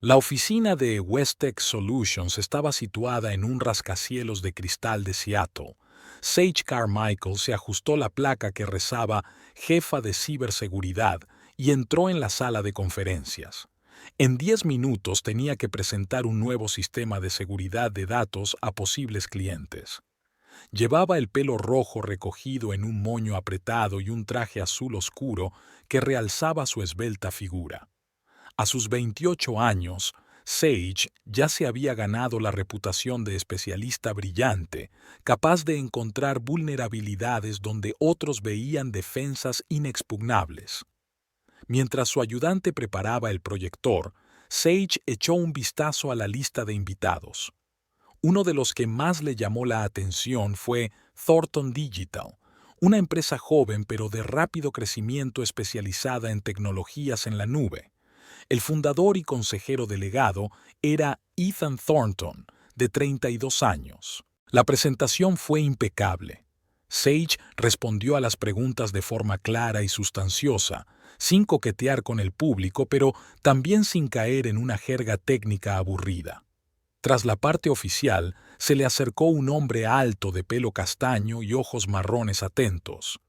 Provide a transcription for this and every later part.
La oficina de Westex Solutions estaba situada en un rascacielos de cristal de Seattle. Sage Carmichael se ajustó la placa que rezaba Jefa de Ciberseguridad y entró en la sala de conferencias. En 10 minutos tenía que presentar un nuevo sistema de seguridad de datos a posibles clientes. Llevaba el pelo rojo recogido en un moño apretado y un traje azul oscuro que realzaba su esbelta figura. A sus 28 años, Sage ya se había ganado la reputación de especialista brillante, capaz de encontrar vulnerabilidades donde otros veían defensas inexpugnables. Mientras su ayudante preparaba el proyector, Sage echó un vistazo a la lista de invitados. Uno de los que más le llamó la atención fue Thornton Digital, una empresa joven pero de rápido crecimiento especializada en tecnologías en la nube. El fundador y consejero delegado era Ethan Thornton, de 32 años. La presentación fue impecable. Sage respondió a las preguntas de forma clara y sustanciosa, sin coquetear con el público, pero también sin caer en una jerga técnica aburrida. Tras la parte oficial, se le acercó un hombre alto de pelo castaño y ojos marrones atentos.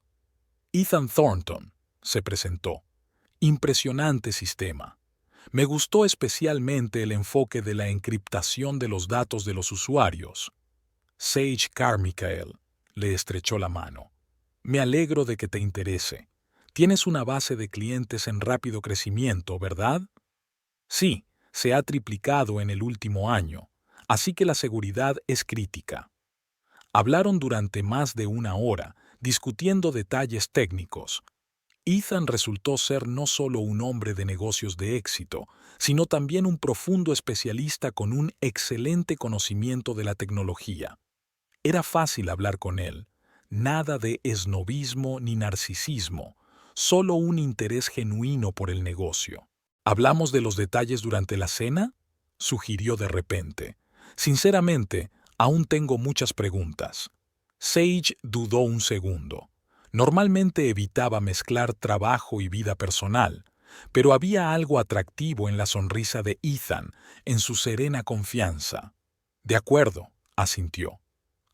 Ethan Thornton, se presentó. Impresionante sistema. Me gustó especialmente el enfoque de la encriptación de los datos de los usuarios. Sage Carmichael le estrechó la mano. Me alegro de que te interese. Tienes una base de clientes en rápido crecimiento, ¿verdad? Sí, se ha triplicado en el último año, así que la seguridad es crítica. Hablaron durante más de una hora, discutiendo detalles técnicos. Ethan resultó ser no solo un hombre de negocios de éxito, sino también un profundo especialista con un excelente conocimiento de la tecnología. Era fácil hablar con él, nada de esnobismo ni narcisismo, solo un interés genuino por el negocio. ¿Hablamos de los detalles durante la cena?, sugirió de repente. Sinceramente, aún tengo muchas preguntas. Sage dudó un segundo. Normalmente evitaba mezclar trabajo y vida personal, pero había algo atractivo en la sonrisa de Ethan, en su serena confianza. De acuerdo, asintió.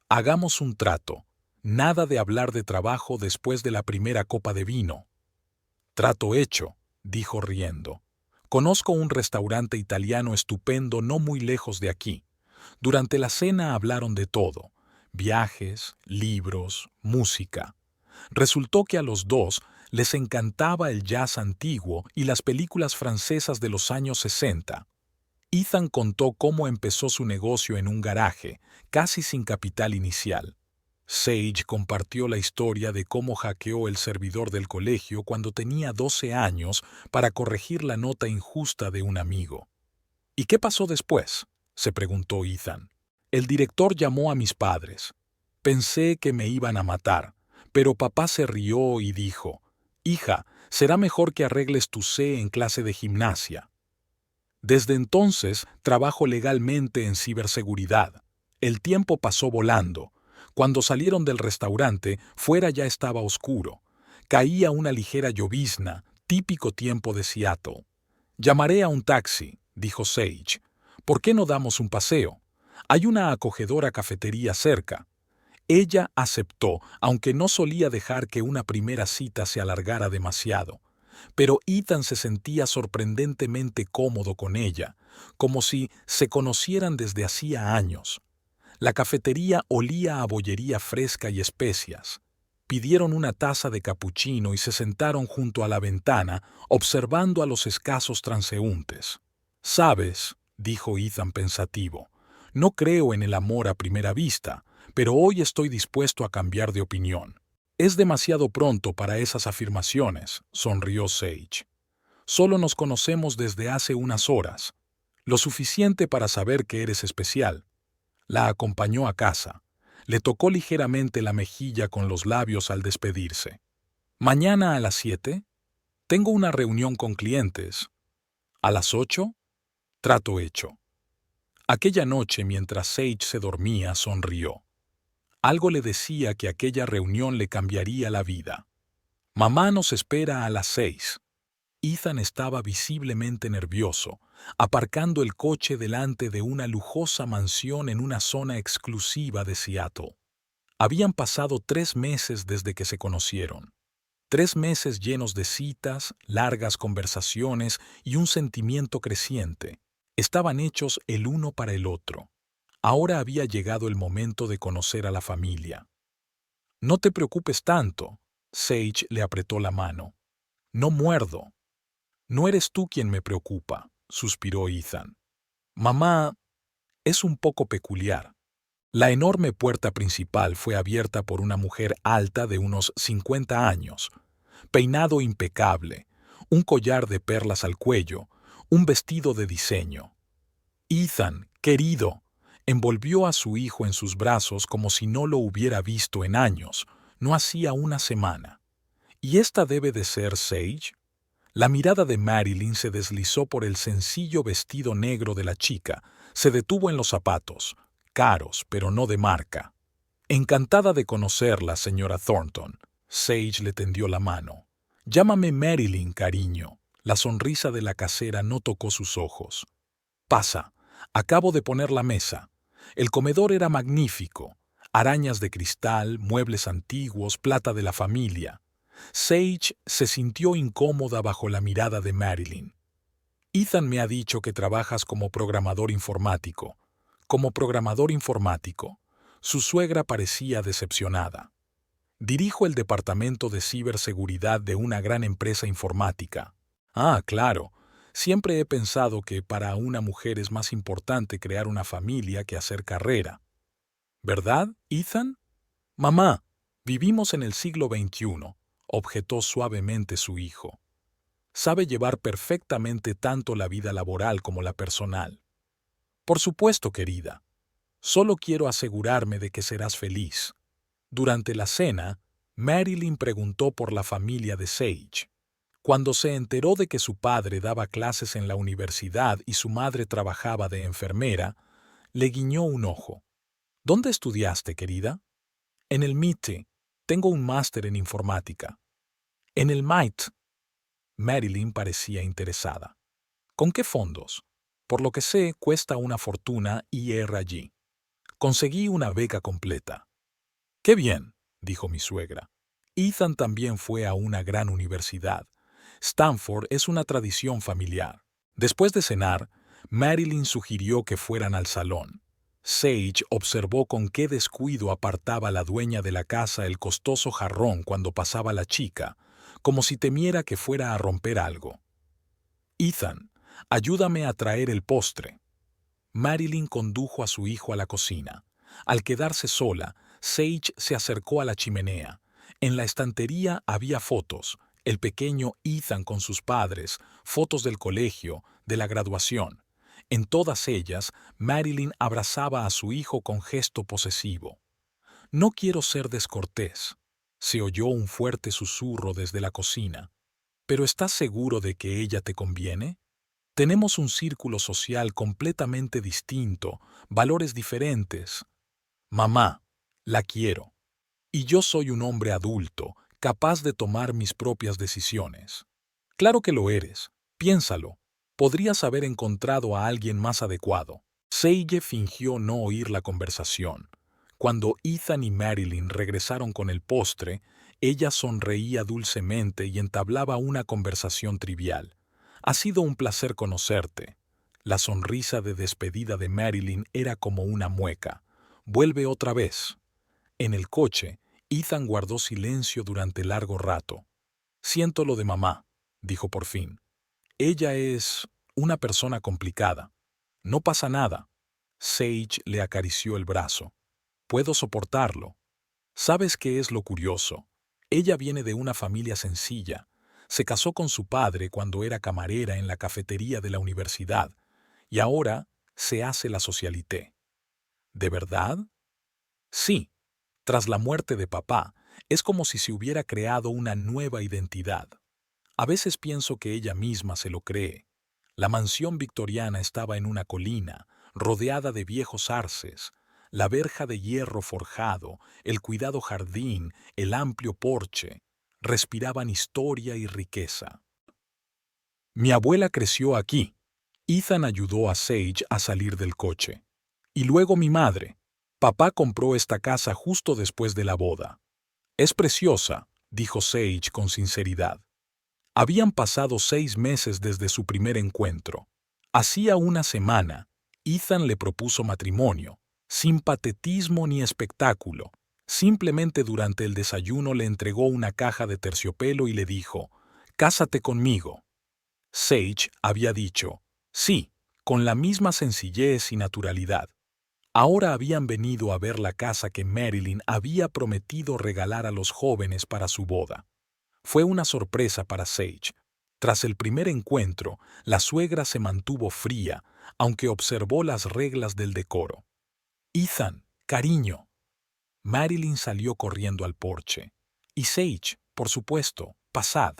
Hagamos un trato. Nada de hablar de trabajo después de la primera copa de vino. Trato hecho, dijo riendo. Conozco un restaurante italiano estupendo no muy lejos de aquí. Durante la cena hablaron de todo: viajes, libros, música. Resultó que a los dos les encantaba el jazz antiguo y las películas francesas de los años 60. Ethan contó cómo empezó su negocio en un garaje, casi sin capital inicial. Sage compartió la historia de cómo hackeó el servidor del colegio cuando tenía 12 años para corregir la nota injusta de un amigo. ¿Y qué pasó después?, se preguntó Ethan. El director llamó a mis padres. Pensé que me iban a matar, pero papá se rió y dijo: «Hija, será mejor que arregles tu C en clase de gimnasia». Desde entonces trabajo legalmente en ciberseguridad. El tiempo pasó volando. Cuando salieron del restaurante, fuera ya estaba oscuro. Caía una ligera llovizna, típico tiempo de Seattle. «Llamaré a un taxi», dijo Sage. «¿Por qué no damos un paseo? Hay una acogedora cafetería cerca». Ella aceptó, aunque no solía dejar que una primera cita se alargara demasiado. Pero Ethan se sentía sorprendentemente cómodo con ella, como si se conocieran desde hacía años. La cafetería olía a bollería fresca y especias. Pidieron una taza de capuchino y se sentaron junto a la ventana, observando a los escasos transeúntes. «Sabes», dijo Ethan pensativo, «no creo en el amor a primera vista, pero hoy estoy dispuesto a cambiar de opinión». «Es demasiado pronto para esas afirmaciones», sonrió Sage. «Solo nos conocemos desde hace unas horas, lo suficiente para saber que eres especial». La acompañó a casa. Le tocó ligeramente la mejilla con los labios al despedirse. «¿Mañana a las 7? Tengo una reunión con clientes». «¿A las 8? Trato hecho». Aquella noche, mientras Sage se dormía, sonrió. Algo le decía que aquella reunión le cambiaría la vida. «Mamá nos espera a las 6». Ethan estaba visiblemente nervioso, aparcando el coche delante de una lujosa mansión en una zona exclusiva de Seattle. Habían pasado 3 meses desde que se conocieron. 3 meses llenos de citas, largas conversaciones y un sentimiento creciente. Estaban hechos el uno para el otro. Ahora había llegado el momento de conocer a la familia. No te preocupes tanto. Sage le apretó la mano. No muerdo. No eres tú quien me preocupa, suspiró Ethan. Mamá es un poco peculiar. La enorme puerta principal fue abierta por una mujer alta de unos 50 años, peinado impecable, un collar de perlas al cuello, un vestido de diseño. Ethan, querido, envolvió a su hijo en sus brazos como si no lo hubiera visto en años, no hacía una semana. ¿Y esta debe de ser Sage? La mirada de Marilyn se deslizó por el sencillo vestido negro de la chica, se detuvo en los zapatos, caros pero no de marca. Encantada de conocerla, señora Thornton. Sage le tendió la mano. Llámame Marilyn, cariño. La sonrisa de la casera no tocó sus ojos. Pasa, acabo de poner la mesa. El comedor era magnífico. Arañas de cristal, muebles antiguos, plata de la familia. Sage se sintió incómoda bajo la mirada de Marilyn. Ethan me ha dicho que trabajas como programador informático. Como programador informático. Su suegra parecía decepcionada. Dirijo el departamento de ciberseguridad de una gran empresa informática. Ah, claro. Siempre he pensado que para una mujer es más importante crear una familia que hacer carrera. ¿Verdad, Ethan? Mamá, vivimos en el siglo XXI, objetó suavemente su hijo. Sabe llevar perfectamente tanto la vida laboral como la personal. Por supuesto, querida. Solo quiero asegurarme de que serás feliz. Durante la cena, Marilyn preguntó por la familia de Sage. Cuando se enteró de que su padre daba clases en la universidad y su madre trabajaba de enfermera, le guiñó un ojo. ¿Dónde estudiaste, querida? En el MIT. Tengo un máster en informática. En el MIT. Marilyn parecía interesada. ¿Con qué fondos? Por lo que sé, cuesta una fortuna ir allí. Conseguí una beca completa. ¡Qué bien!, dijo mi suegra. Ethan también fue a una gran universidad. Stanford es una tradición familiar. Después de cenar, Marilyn sugirió que fueran al salón. Sage observó con qué descuido apartaba la dueña de la casa el costoso jarrón cuando pasaba la chica, como si temiera que fuera a romper algo. Ethan, ayúdame a traer el postre. Marilyn condujo a su hijo a la cocina. Al quedarse sola, Sage se acercó a la chimenea. En la estantería había fotos, el pequeño Ethan con sus padres, fotos del colegio, de la graduación. En todas ellas, Marilyn abrazaba a su hijo con gesto posesivo. No quiero ser descortés. Se oyó un fuerte susurro desde la cocina. ¿Pero estás seguro de que ella te conviene? Tenemos un círculo social completamente distinto, valores diferentes. Mamá, la quiero. Y yo soy un hombre adulto, capaz de tomar mis propias decisiones. Claro que lo eres. Piénsalo. Podrías haber encontrado a alguien más adecuado. Sage fingió no oír la conversación. Cuando Ethan y Marilyn regresaron con el postre, ella sonreía dulcemente y entablaba una conversación trivial. Ha sido un placer conocerte. La sonrisa de despedida de Marilyn era como una mueca. Vuelve otra vez. En el coche, Ethan guardó silencio durante largo rato. Siento lo de mamá, dijo por fin. Ella es una persona complicada. No pasa nada. Sage le acarició el brazo. Puedo soportarlo. ¿Sabes qué es lo curioso? Ella viene de una familia sencilla. Se casó con su padre cuando era camarera en la cafetería de la universidad y ahora se hace la socialité. ¿De verdad? Sí. Tras la muerte de papá, es como si se hubiera creado una nueva identidad. A veces pienso que ella misma se lo cree. La mansión victoriana estaba en una colina, rodeada de viejos arces, la verja de hierro forjado, el cuidado jardín, el amplio porche, respiraban historia y riqueza. Mi abuela creció aquí. Ethan ayudó a Sage a salir del coche. Y luego mi madre. Papá compró esta casa justo después de la boda. Es preciosa, dijo Sage con sinceridad. Habían pasado 6 meses desde su primer encuentro. Hacía una semana, Ethan le propuso matrimonio, sin patetismo ni espectáculo. Simplemente durante el desayuno le entregó una caja de terciopelo y le dijo, «Cásate conmigo». Sage había dicho, «Sí», con la misma sencillez y naturalidad. Ahora habían venido a ver la casa que Marilyn había prometido regalar a los jóvenes para su boda. Fue una sorpresa para Sage. Tras el primer encuentro, la suegra se mantuvo fría, aunque observó las reglas del decoro. «Ethan, cariño». Marilyn salió corriendo al porche. Y Sage, por supuesto, pasad.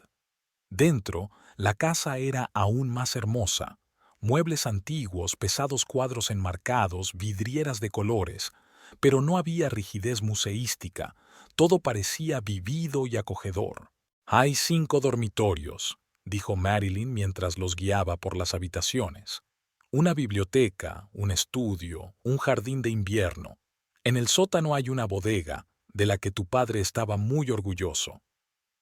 Dentro, la casa era aún más hermosa. Muebles antiguos, pesados cuadros enmarcados, vidrieras de colores. Pero no había rigidez museística. Todo parecía vivido y acogedor. «Hay 5 dormitorios», dijo Marilyn mientras los guiaba por las habitaciones. «Una biblioteca, un estudio, un jardín de invierno. En el sótano hay una bodega, de la que tu padre estaba muy orgulloso».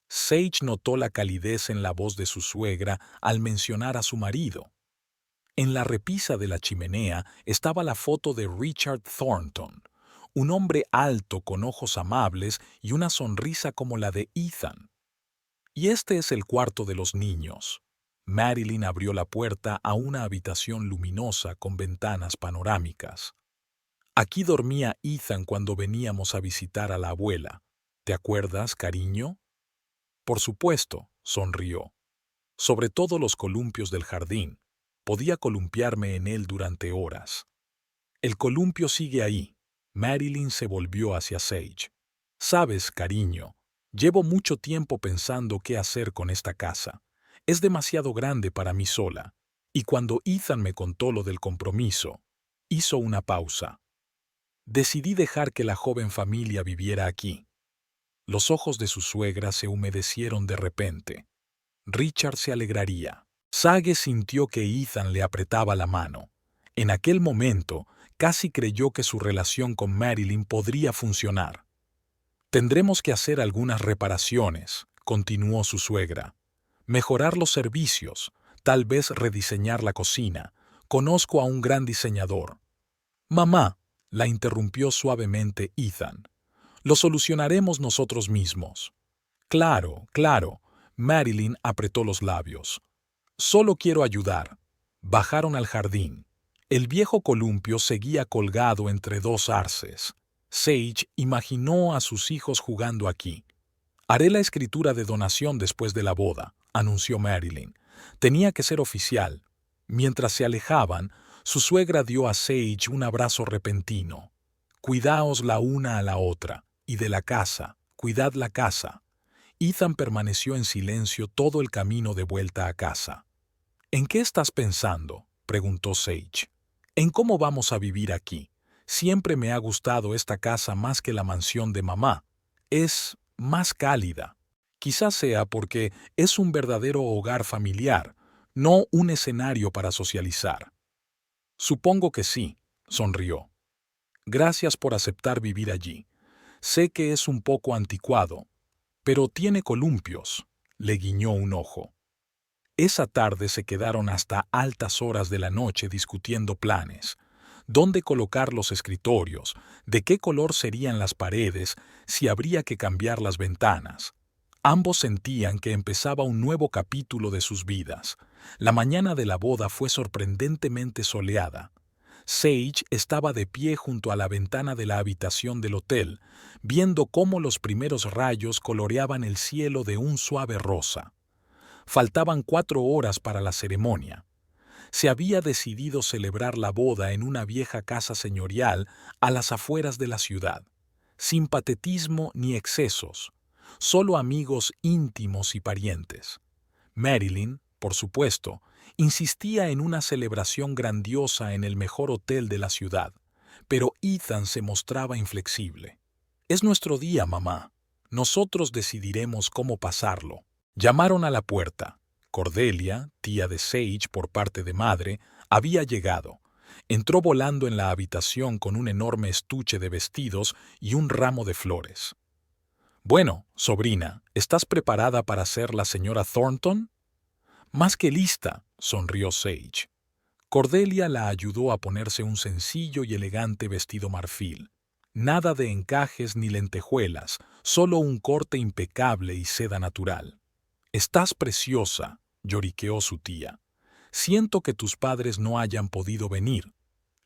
Sage notó la calidez en la voz de su suegra al mencionar a su marido. En la repisa de la chimenea estaba la foto de Richard Thornton, un hombre alto con ojos amables y una sonrisa como la de Ethan. «Y este es el cuarto de los niños». Marilyn abrió la puerta a una habitación luminosa con ventanas panorámicas. «Aquí dormía Ethan cuando veníamos a visitar a la abuela. ¿Te acuerdas, cariño?» «Por supuesto», sonrió. «Sobre todo los columpios del jardín. Podía columpiarme en él durante horas». «El columpio sigue ahí». Marilyn se volvió hacia Sage. «Sabes, cariño, llevo mucho tiempo pensando qué hacer con esta casa. Es demasiado grande para mí sola. Y cuando Ethan me contó lo del compromiso, hizo una pausa. Decidí dejar que la joven familia viviera aquí». Los ojos de su suegra se humedecieron de repente. Richard se alegraría. Sage sintió que Ethan le apretaba la mano. En aquel momento, casi creyó que su relación con Marilyn podría funcionar. «Tendremos que hacer algunas reparaciones», continuó su suegra. «Mejorar los servicios, tal vez rediseñar la cocina. Conozco a un gran diseñador». «Mamá», la interrumpió suavemente Ethan. «Lo solucionaremos nosotros mismos». «Claro, claro». Marilyn apretó los labios. «Solo quiero ayudar». Bajaron al jardín. El viejo columpio seguía colgado entre 2 arces. Sage imaginó a sus hijos jugando aquí. «Haré la escritura de donación después de la boda», anunció Marilyn. Tenía que ser oficial. Mientras se alejaban, su suegra dio a Sage un abrazo repentino. «Cuidaos la una a la otra. Y de la casa, cuidad la casa». Ethan permaneció en silencio todo el camino de vuelta a casa. «¿En qué estás pensando?», preguntó Sage. «En cómo vamos a vivir aquí. Siempre me ha gustado esta casa más que la mansión de mamá. Es más cálida. Quizás sea porque es un verdadero hogar familiar, no un escenario para socializar». «Supongo que sí», sonrió. «Gracias por aceptar vivir allí. Sé que es un poco anticuado, pero tiene columpios», le guiñó un ojo. Esa tarde se quedaron hasta altas horas de la noche discutiendo planes. Dónde colocar los escritorios, de qué color serían las paredes, si habría que cambiar las ventanas. Ambos sentían que empezaba un nuevo capítulo de sus vidas. La mañana de la boda fue sorprendentemente soleada. Sage estaba de pie junto a la ventana de la habitación del hotel, viendo cómo los primeros rayos coloreaban el cielo de un suave rosa. Faltaban 4 horas para la ceremonia. Se había decidido celebrar la boda en una vieja casa señorial a las afueras de la ciudad, sin patetismo ni excesos, solo amigos íntimos y parientes. Marilyn, por supuesto, insistía en una celebración grandiosa en el mejor hotel de la ciudad, pero Ethan se mostraba inflexible. «Es nuestro día, mamá. Nosotros decidiremos cómo pasarlo». Llamaron a la puerta. Cordelia, tía de Sage por parte de madre, había llegado. Entró volando en la habitación con un enorme estuche de vestidos y un ramo de flores. «Bueno, sobrina, ¿estás preparada para ser la señora Thornton?» «Más que lista», sonrió Sage. Cordelia la ayudó a ponerse un sencillo y elegante vestido marfil. Nada de encajes ni lentejuelas, solo un corte impecable y seda natural. «Estás preciosa», lloriqueó su tía. «Siento que tus padres no hayan podido venir».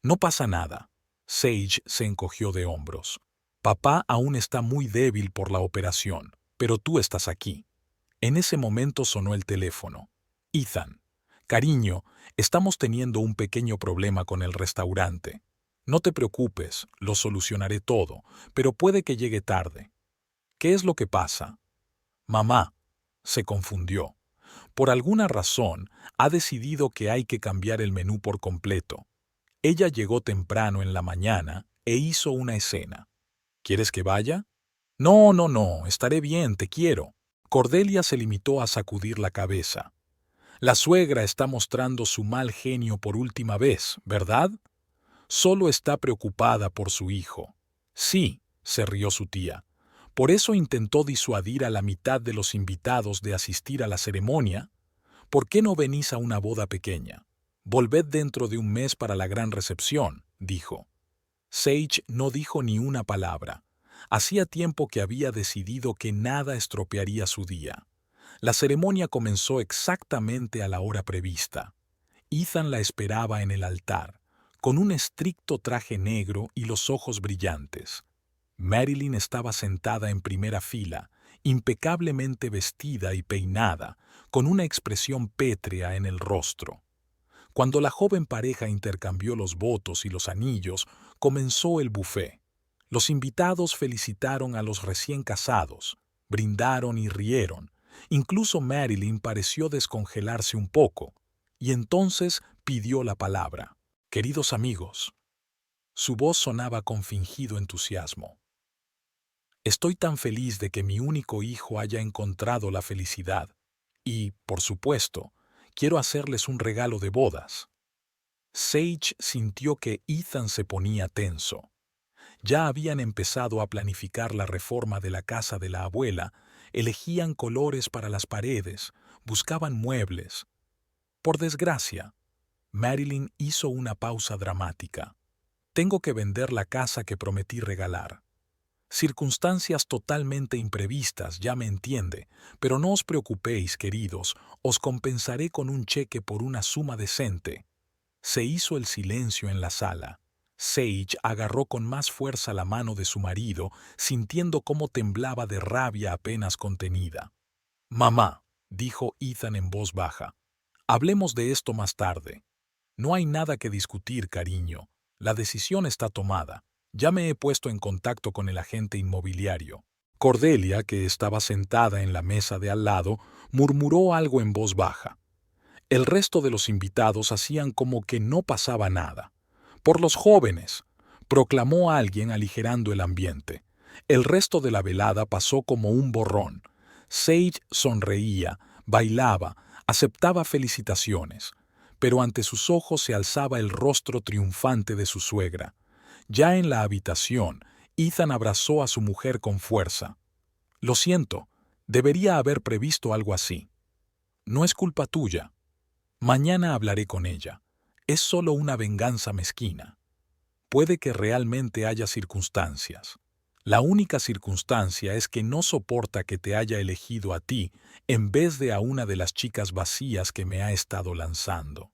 «No pasa nada». Sage se encogió de hombros. «Papá aún está muy débil por la operación, pero tú estás aquí». En ese momento sonó el teléfono. «Ethan, cariño, estamos teniendo un pequeño problema con el restaurante. No te preocupes, lo solucionaré todo, pero puede que llegue tarde». «¿Qué es lo que pasa?» «Mamá», se confundió. Por alguna razón, ha decidido que hay que cambiar el menú por completo. Ella llegó temprano en la mañana e hizo una escena. «¿Quieres que vaya?» «No, no, no, estaré bien, te quiero». Cordelia se limitó a sacudir la cabeza. «La suegra está mostrando su mal genio por última vez, ¿verdad? Solo está preocupada por su hijo». «Sí», se rió su tía. «¿Por eso intentó disuadir a la mitad de los invitados de asistir a la ceremonia? ¿Por qué no venís a una boda pequeña? Volved dentro de un mes para la gran recepción», dijo. Sage no dijo ni una palabra. Hacía tiempo que había decidido que nada estropearía su día. La ceremonia comenzó exactamente a la hora prevista. Ethan la esperaba en el altar, con un estricto traje negro y los ojos brillantes. Marilyn estaba sentada en primera fila, impecablemente vestida y peinada, con una expresión pétrea en el rostro. Cuando la joven pareja intercambió los votos y los anillos, comenzó el buffet. Los invitados felicitaron a los recién casados, brindaron y rieron. Incluso Marilyn pareció descongelarse un poco, y entonces pidió la palabra. «Queridos amigos». Su voz sonaba con fingido entusiasmo. «Estoy tan feliz de que mi único hijo haya encontrado la felicidad. Y, por supuesto, quiero hacerles un regalo de bodas». Sage sintió que Ethan se ponía tenso. Ya habían empezado a planificar la reforma de la casa de la abuela, elegían colores para las paredes, buscaban muebles. Por desgracia, Marilyn hizo una pausa dramática. «Tengo que vender la casa que prometí regalar. Circunstancias totalmente imprevistas, ya me entiende, pero no os preocupéis, queridos, os compensaré con un cheque por una suma decente». Se hizo el silencio en la sala. Sage agarró con más fuerza la mano de su marido, sintiendo cómo temblaba de rabia apenas contenida. «Mamá», dijo Ethan en voz baja, «hablemos de esto más tarde. No hay nada que discutir, cariño. La decisión está tomada. Ya me he puesto en contacto con el agente inmobiliario». Cordelia, que estaba sentada en la mesa de al lado, murmuró algo en voz baja. El resto de los invitados hacían como que no pasaba nada. «Por los jóvenes», proclamó alguien aligerando el ambiente. El resto de la velada pasó como un borrón. Sage sonreía, bailaba, aceptaba felicitaciones, pero ante sus ojos se alzaba el rostro triunfante de su suegra. Ya en la habitación, Ethan abrazó a su mujer con fuerza. «Lo siento, debería haber previsto algo así. No es culpa tuya. Mañana hablaré con ella. Es solo una venganza mezquina. Puede que realmente haya circunstancias. La única circunstancia es que no soporta que te haya elegido a ti en vez de a una de las chicas vacías que me ha estado lanzando».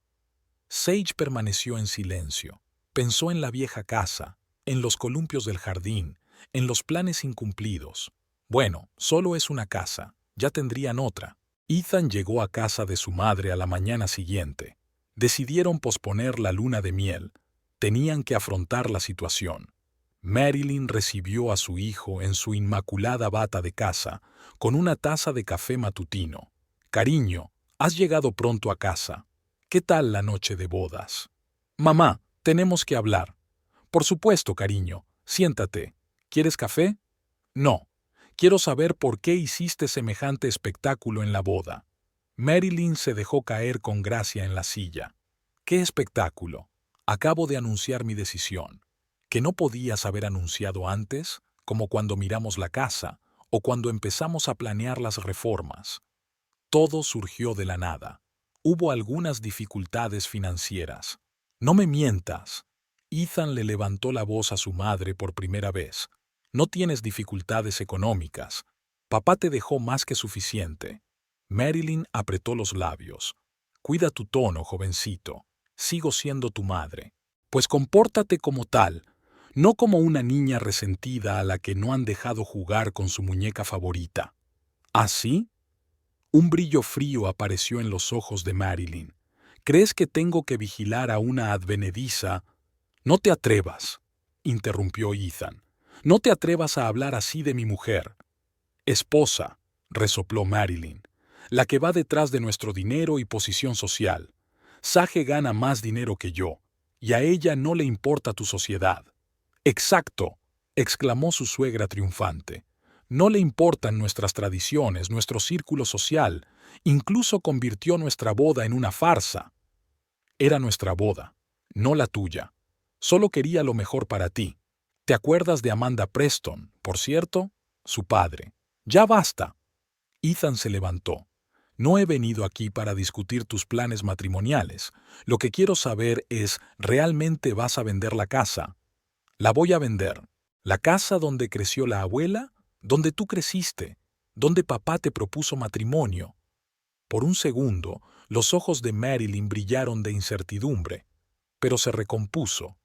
Sage permaneció en silencio. Pensó en la vieja casa, en los columpios del jardín, en los planes incumplidos. Bueno, solo es una casa, ya tendrían otra. Ethan llegó a casa de su madre a la mañana siguiente. Decidieron posponer la luna de miel. Tenían que afrontar la situación. Marilyn recibió a su hijo en su inmaculada bata de casa, con una taza de café matutino. «Cariño, has llegado pronto a casa. ¿Qué tal la noche de bodas?» «Mamá, tenemos que hablar». «Por supuesto, cariño. Siéntate. ¿Quieres café?» «No. Quiero saber por qué hiciste semejante espectáculo en la boda». Marilyn se dejó caer con gracia en la silla. ¡Qué espectáculo! Acabo de anunciar mi decisión. ¿Que no podías haber anunciado antes, como cuando miramos la casa o cuando empezamos a planear las reformas? Todo surgió de la nada. Hubo algunas dificultades financieras. No me mientas. Ethan le levantó la voz a su madre por primera vez. No tienes dificultades económicas. Papá te dejó más que suficiente. Marilyn apretó los labios. Cuida tu tono, jovencito. Sigo siendo tu madre. Pues compórtate como tal, no como una niña resentida a la que no han dejado jugar con su muñeca favorita. ¿Así? Un brillo frío apareció en los ojos de Marilyn. ¿Crees que tengo que vigilar a una advenediza? No te atrevas, interrumpió Ethan. No te atrevas a hablar así de mi mujer. Esposa, resopló Marilyn, la que va detrás de nuestro dinero y posición social. Sage gana más dinero que yo, y a ella no le importa tu sociedad. Exacto, exclamó su suegra triunfante. No le importan nuestras tradiciones, nuestro círculo social, incluso convirtió nuestra boda en una farsa. Era nuestra boda, no la tuya. Solo quería lo mejor para ti. ¿Te acuerdas de Amanda Preston, por cierto? Su padre. Ya basta. Ethan se levantó. No he venido aquí para discutir tus planes matrimoniales. Lo que quiero saber es, ¿realmente vas a vender la casa? La voy a vender. La casa donde creció la abuela, donde tú creciste, donde papá te propuso matrimonio. Por un segundo, los ojos de Marilyn brillaron de incertidumbre, pero se recompuso.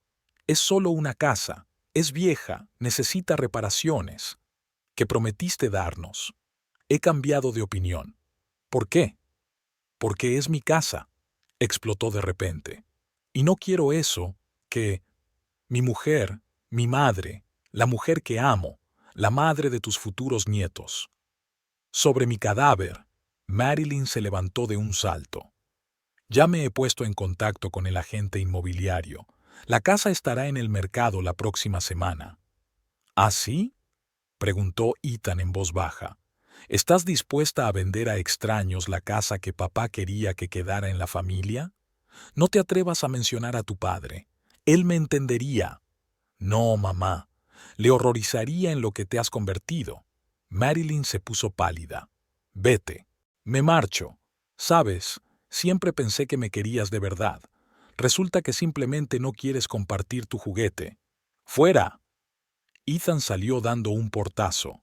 Es solo una casa, es vieja, necesita reparaciones. Que prometiste darnos. He cambiado de opinión. ¿Por qué? Porque es mi casa, explotó de repente. Y no quiero eso, que mi mujer, mi madre, la mujer que amo, la madre de tus futuros nietos. Sobre mi cadáver, Marilyn se levantó de un salto. Ya me he puesto en contacto con el agente inmobiliario. La casa estará en el mercado la próxima semana. ¿Ah, sí? Preguntó Ethan en voz baja. ¿Estás dispuesta a vender a extraños la casa que papá quería que quedara en la familia? No te atrevas a mencionar a tu padre. Él me entendería. No, mamá. Le horrorizaría en lo que te has convertido. Marilyn se puso pálida. Vete. Me marcho. Sabes, siempre pensé que me querías de verdad. Resulta que simplemente no quieres compartir tu juguete. ¡Fuera! Ethan salió dando un portazo.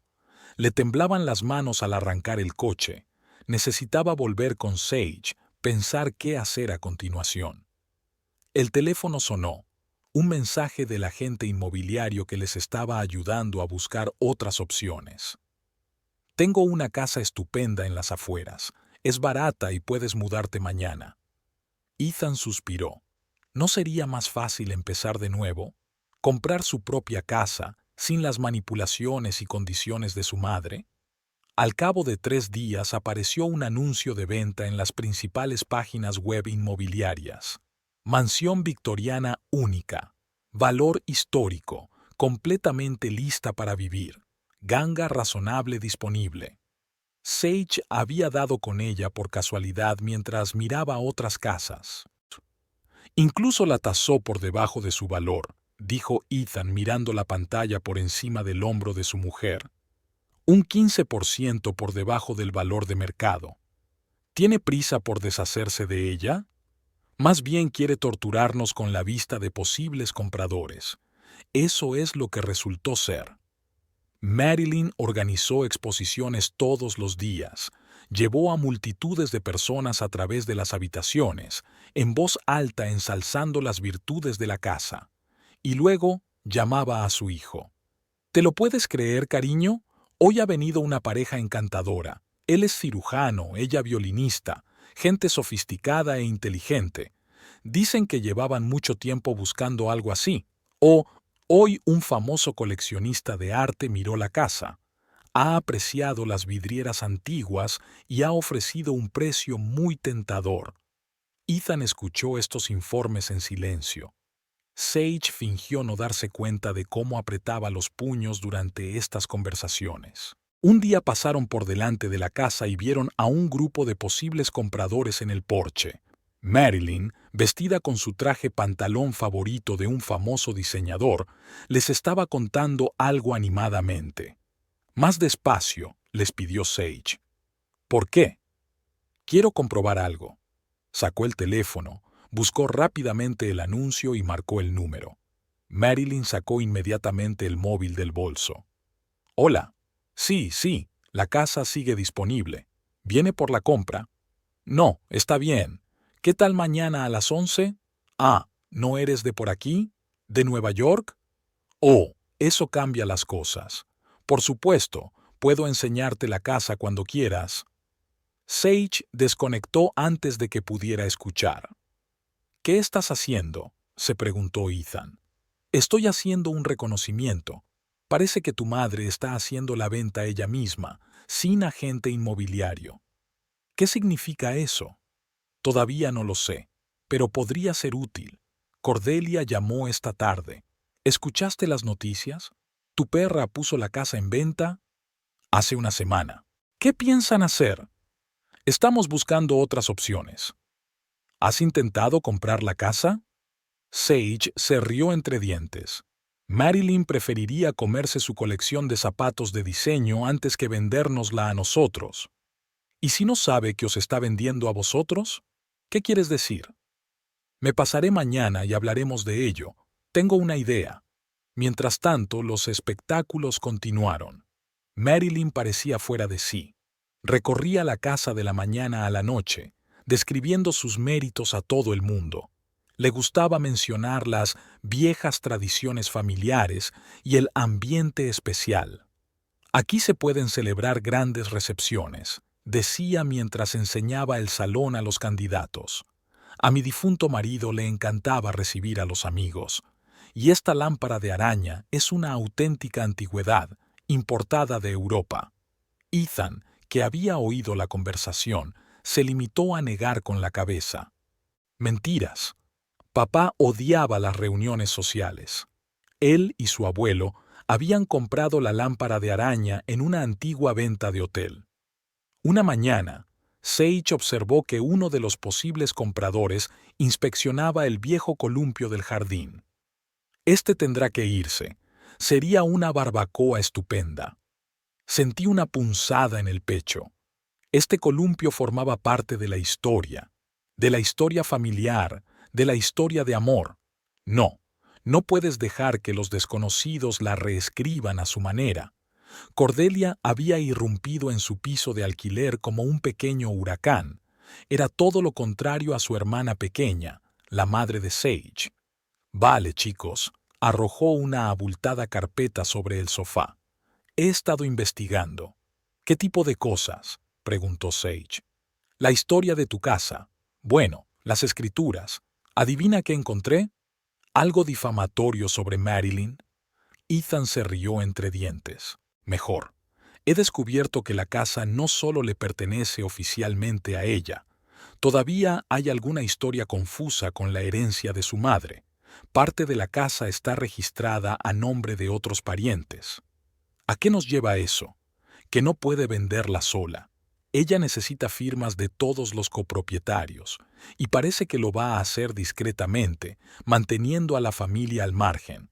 Le temblaban las manos al arrancar el coche. Necesitaba volver con Sage, pensar qué hacer a continuación. El teléfono sonó. Un mensaje del agente inmobiliario que les estaba ayudando a buscar otras opciones. Tengo una casa estupenda en las afueras. Es barata y puedes mudarte mañana. Ethan suspiró. ¿No sería más fácil empezar de nuevo? ¿Comprar su propia casa, sin las manipulaciones y condiciones de su madre? Al cabo de 3 días apareció un anuncio de venta en las principales páginas web inmobiliarias. Mansión victoriana única. Valor histórico. Completamente lista para vivir. Ganga razonable disponible. Sage había dado con ella por casualidad mientras miraba otras casas. Incluso la tasó por debajo de su valor, dijo Ethan mirando la pantalla por encima del hombro de su mujer. Un 15% por debajo del valor de mercado. ¿Tiene prisa por deshacerse de ella? Más bien quiere torturarnos con la vista de posibles compradores. Eso es lo que resultó ser. Marilyn organizó exposiciones todos los días. Llevó a multitudes de personas a través de las habitaciones, en voz alta ensalzando las virtudes de la casa. Y luego llamaba a su hijo. ¿Te lo puedes creer, cariño? Hoy ha venido una pareja encantadora. Él es cirujano, ella violinista, gente sofisticada e inteligente. Dicen que llevaban mucho tiempo buscando algo así. O, hoy un famoso coleccionista de arte miró la casa. Ha apreciado las vidrieras antiguas y ha ofrecido un precio muy tentador. Ethan escuchó estos informes en silencio. Sage fingió no darse cuenta de cómo apretaba los puños durante estas conversaciones. Un día pasaron por delante de la casa y vieron a un grupo de posibles compradores en el porche. Marilyn, vestida con su traje pantalón favorito de un famoso diseñador, les estaba contando algo animadamente. Más despacio, les pidió Sage. ¿Por qué? Quiero comprobar algo. Sacó el teléfono, buscó rápidamente el anuncio y marcó el número. Marilyn sacó inmediatamente el móvil del bolso. Hola. Sí, la casa sigue disponible. ¿Viene por la compra? No, está bien. ¿Qué tal mañana a las 11? Ah, ¿no eres de por aquí? ¿De Nueva York? Oh, eso cambia las cosas. Por supuesto, puedo enseñarte la casa cuando quieras. Sage desconectó antes de que pudiera escuchar. ¿Qué estás haciendo?, se preguntó Ethan. Estoy haciendo un reconocimiento. Parece que tu madre está haciendo la venta ella misma, sin agente inmobiliario. ¿Qué significa eso? Todavía no lo sé, pero podría ser útil. Cordelia llamó esta tarde. ¿Escuchaste las noticias? ¿Tu perra puso la casa en venta? Hace una semana. ¿Qué piensan hacer? Estamos buscando otras opciones. ¿Has intentado comprar la casa? Sage se rió entre dientes. Marilyn preferiría comerse su colección de zapatos de diseño antes que vendérnosla a nosotros. ¿Y si no sabe que os está vendiendo a vosotros? ¿Qué quieres decir? Me pasaré mañana y hablaremos de ello. Tengo una idea. Mientras tanto, los espectáculos continuaron. Marilyn parecía fuera de sí. Recorría la casa de la mañana a la noche, describiendo sus méritos a todo el mundo. Le gustaba mencionar las viejas tradiciones familiares y el ambiente especial. Aquí se pueden celebrar grandes recepciones, decía mientras enseñaba el salón a los candidatos. A mi difunto marido le encantaba recibir a los amigos, y esta lámpara de araña es una auténtica antigüedad, importada de Europa. Ethan, que había oído la conversación, se limitó a negar con la cabeza. Mentiras. Papá odiaba las reuniones sociales. Él y su abuelo habían comprado la lámpara de araña en una antigua venta de hotel. Una mañana, Sage observó que uno de los posibles compradores inspeccionaba el viejo columpio del jardín. Este tendrá que irse. Sería una barbacoa estupenda. Sentí una punzada en el pecho. Este columpio formaba parte de la historia familiar, de la historia de amor. No, no puedes dejar que los desconocidos la reescriban a su manera. Cordelia había irrumpido en su piso de alquiler como un pequeño huracán. Era todo lo contrario a su hermana pequeña, la madre de Sage. Vale, chicos, arrojó una abultada carpeta sobre el sofá. He estado investigando. ¿Qué tipo de cosas?, preguntó Sage. La historia de tu casa. Bueno, las escrituras. ¿Adivina qué encontré? ¿Algo difamatorio sobre Marilyn? Ethan se rió entre dientes. Mejor. He descubierto que la casa no solo le pertenece oficialmente a ella. Todavía hay alguna historia confusa con la herencia de su madre. Parte de la casa está registrada a nombre de otros parientes. ¿A qué nos lleva eso? Que no puede venderla sola. Ella necesita firmas de todos los copropietarios, y parece que lo va a hacer discretamente, manteniendo a la familia al margen.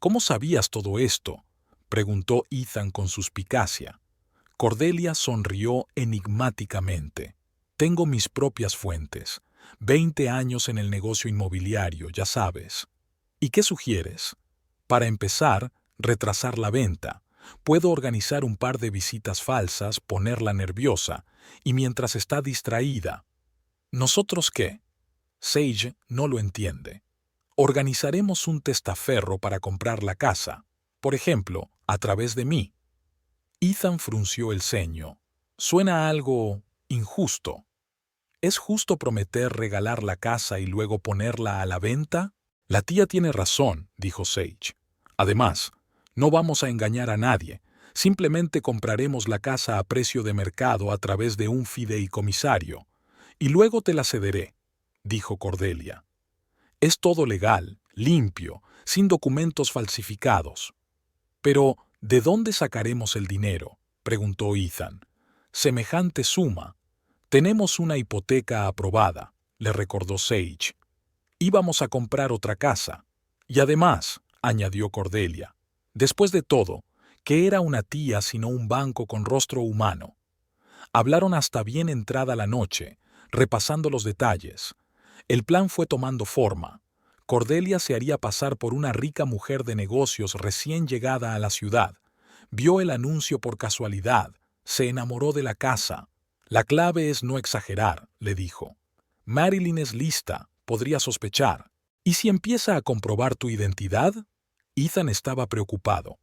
¿Cómo sabías todo esto?, preguntó Ethan con suspicacia. Cordelia sonrió enigmáticamente. Tengo mis propias fuentes. 20 años en el negocio inmobiliario, ya sabes. ¿Y qué sugieres? Para empezar, retrasar la venta. Puedo organizar un par de visitas falsas, ponerla nerviosa, y mientras está distraída. ¿Nosotros qué? Sage no lo entiende. Organizaremos un testaferro para comprar la casa, por ejemplo, a través de mí. Ethan frunció el ceño. Suena algo injusto. ¿Es justo prometer regalar la casa y luego ponerla a la venta? La tía tiene razón, dijo Sage. Además, no vamos a engañar a nadie. Simplemente compraremos la casa a precio de mercado a través de un fideicomisario. Y luego te la cederé, dijo Cordelia. Es todo legal, limpio, sin documentos falsificados. Pero, ¿de dónde sacaremos el dinero? preguntó Ethan. Semejante suma. Tenemos una hipoteca aprobada, le recordó Sage. Íbamos a comprar otra casa. Y además, añadió Cordelia, después de todo, ¿qué era una tía sino un banco con rostro humano? Hablaron hasta bien entrada la noche, repasando los detalles. El plan fue tomando forma. Cordelia se haría pasar por una rica mujer de negocios recién llegada a la ciudad. Vio el anuncio por casualidad, se enamoró de la casa. La clave es no exagerar, le dijo. Marilyn es lista, podría sospechar. ¿Y si empieza a comprobar tu identidad? Ethan estaba preocupado.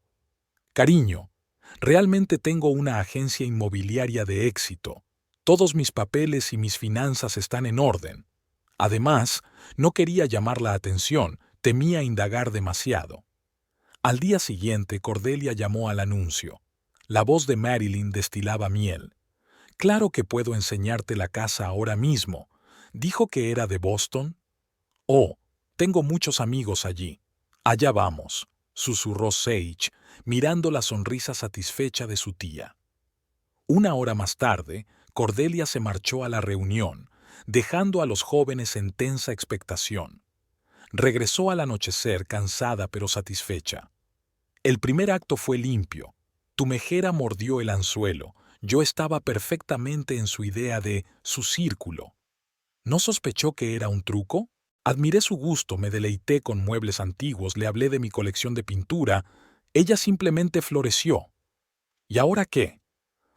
Cariño, realmente tengo una agencia inmobiliaria de éxito. Todos mis papeles y mis finanzas están en orden. Además, no quería llamar la atención, temía indagar demasiado. Al día siguiente, Cordelia llamó al anuncio. La voz de Marilyn destilaba miel. Claro que puedo enseñarte la casa ahora mismo. ¿Dijo que era de Boston? Oh, tengo muchos amigos allí. Allá vamos, susurró Sage, mirando la sonrisa satisfecha de su tía. Una hora más tarde, Cordelia se marchó a la reunión, dejando a los jóvenes en tensa expectación. Regresó al anochecer cansada pero satisfecha. El primer acto fue limpio. Tu mejera mordió el anzuelo. Yo estaba perfectamente en su idea de su círculo. ¿No sospechó que era un truco? Admiré su gusto, me deleité con muebles antiguos, le hablé de mi colección de pintura. Ella simplemente floreció. ¿Y ahora qué?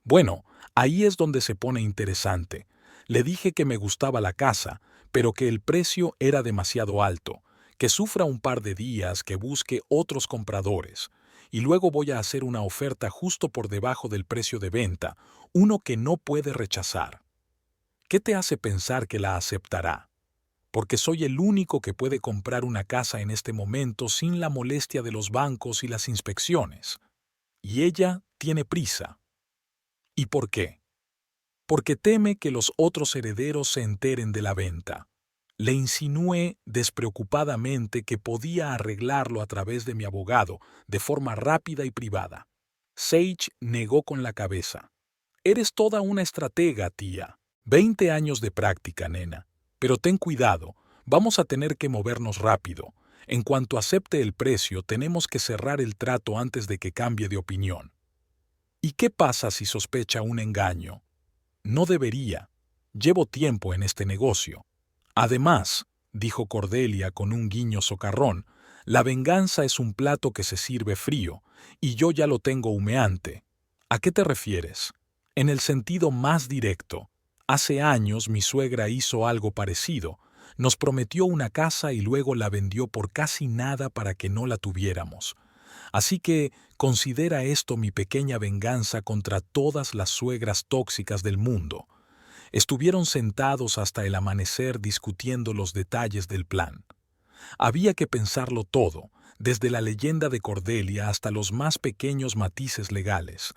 Bueno, ahí es donde se pone interesante. Le dije que me gustaba la casa, pero que el precio era demasiado alto, que sufra un par de días, que busque otros compradores, y luego voy a hacer una oferta justo por debajo del precio de venta, uno que no puede rechazar. ¿Qué te hace pensar que la aceptará? Porque soy el único que puede comprar una casa en este momento sin la molestia de los bancos y las inspecciones. Y ella tiene prisa. ¿Y por qué? Porque teme que los otros herederos se enteren de la venta. Le insinué despreocupadamente que podía arreglarlo a través de mi abogado, de forma rápida y privada. Sage negó con la cabeza. Eres toda una estratega, tía. 20 años de práctica, nena. Pero ten cuidado, vamos a tener que movernos rápido. En cuanto acepte el precio, tenemos que cerrar el trato antes de que cambie de opinión. ¿Y qué pasa si sospecha un engaño? No debería. Llevo tiempo en este negocio. Además, dijo Cordelia con un guiño socarrón, la venganza es un plato que se sirve frío, y yo ya lo tengo humeante. ¿A qué te refieres? En el sentido más directo. Hace años mi suegra hizo algo parecido. Nos prometió una casa y luego la vendió por casi nada para que no la tuviéramos. Así que considera esto mi pequeña venganza contra todas las suegras tóxicas del mundo. Estuvieron sentados hasta el amanecer discutiendo los detalles del plan. Había que pensarlo todo, desde la leyenda de Cordelia hasta los más pequeños matices legales.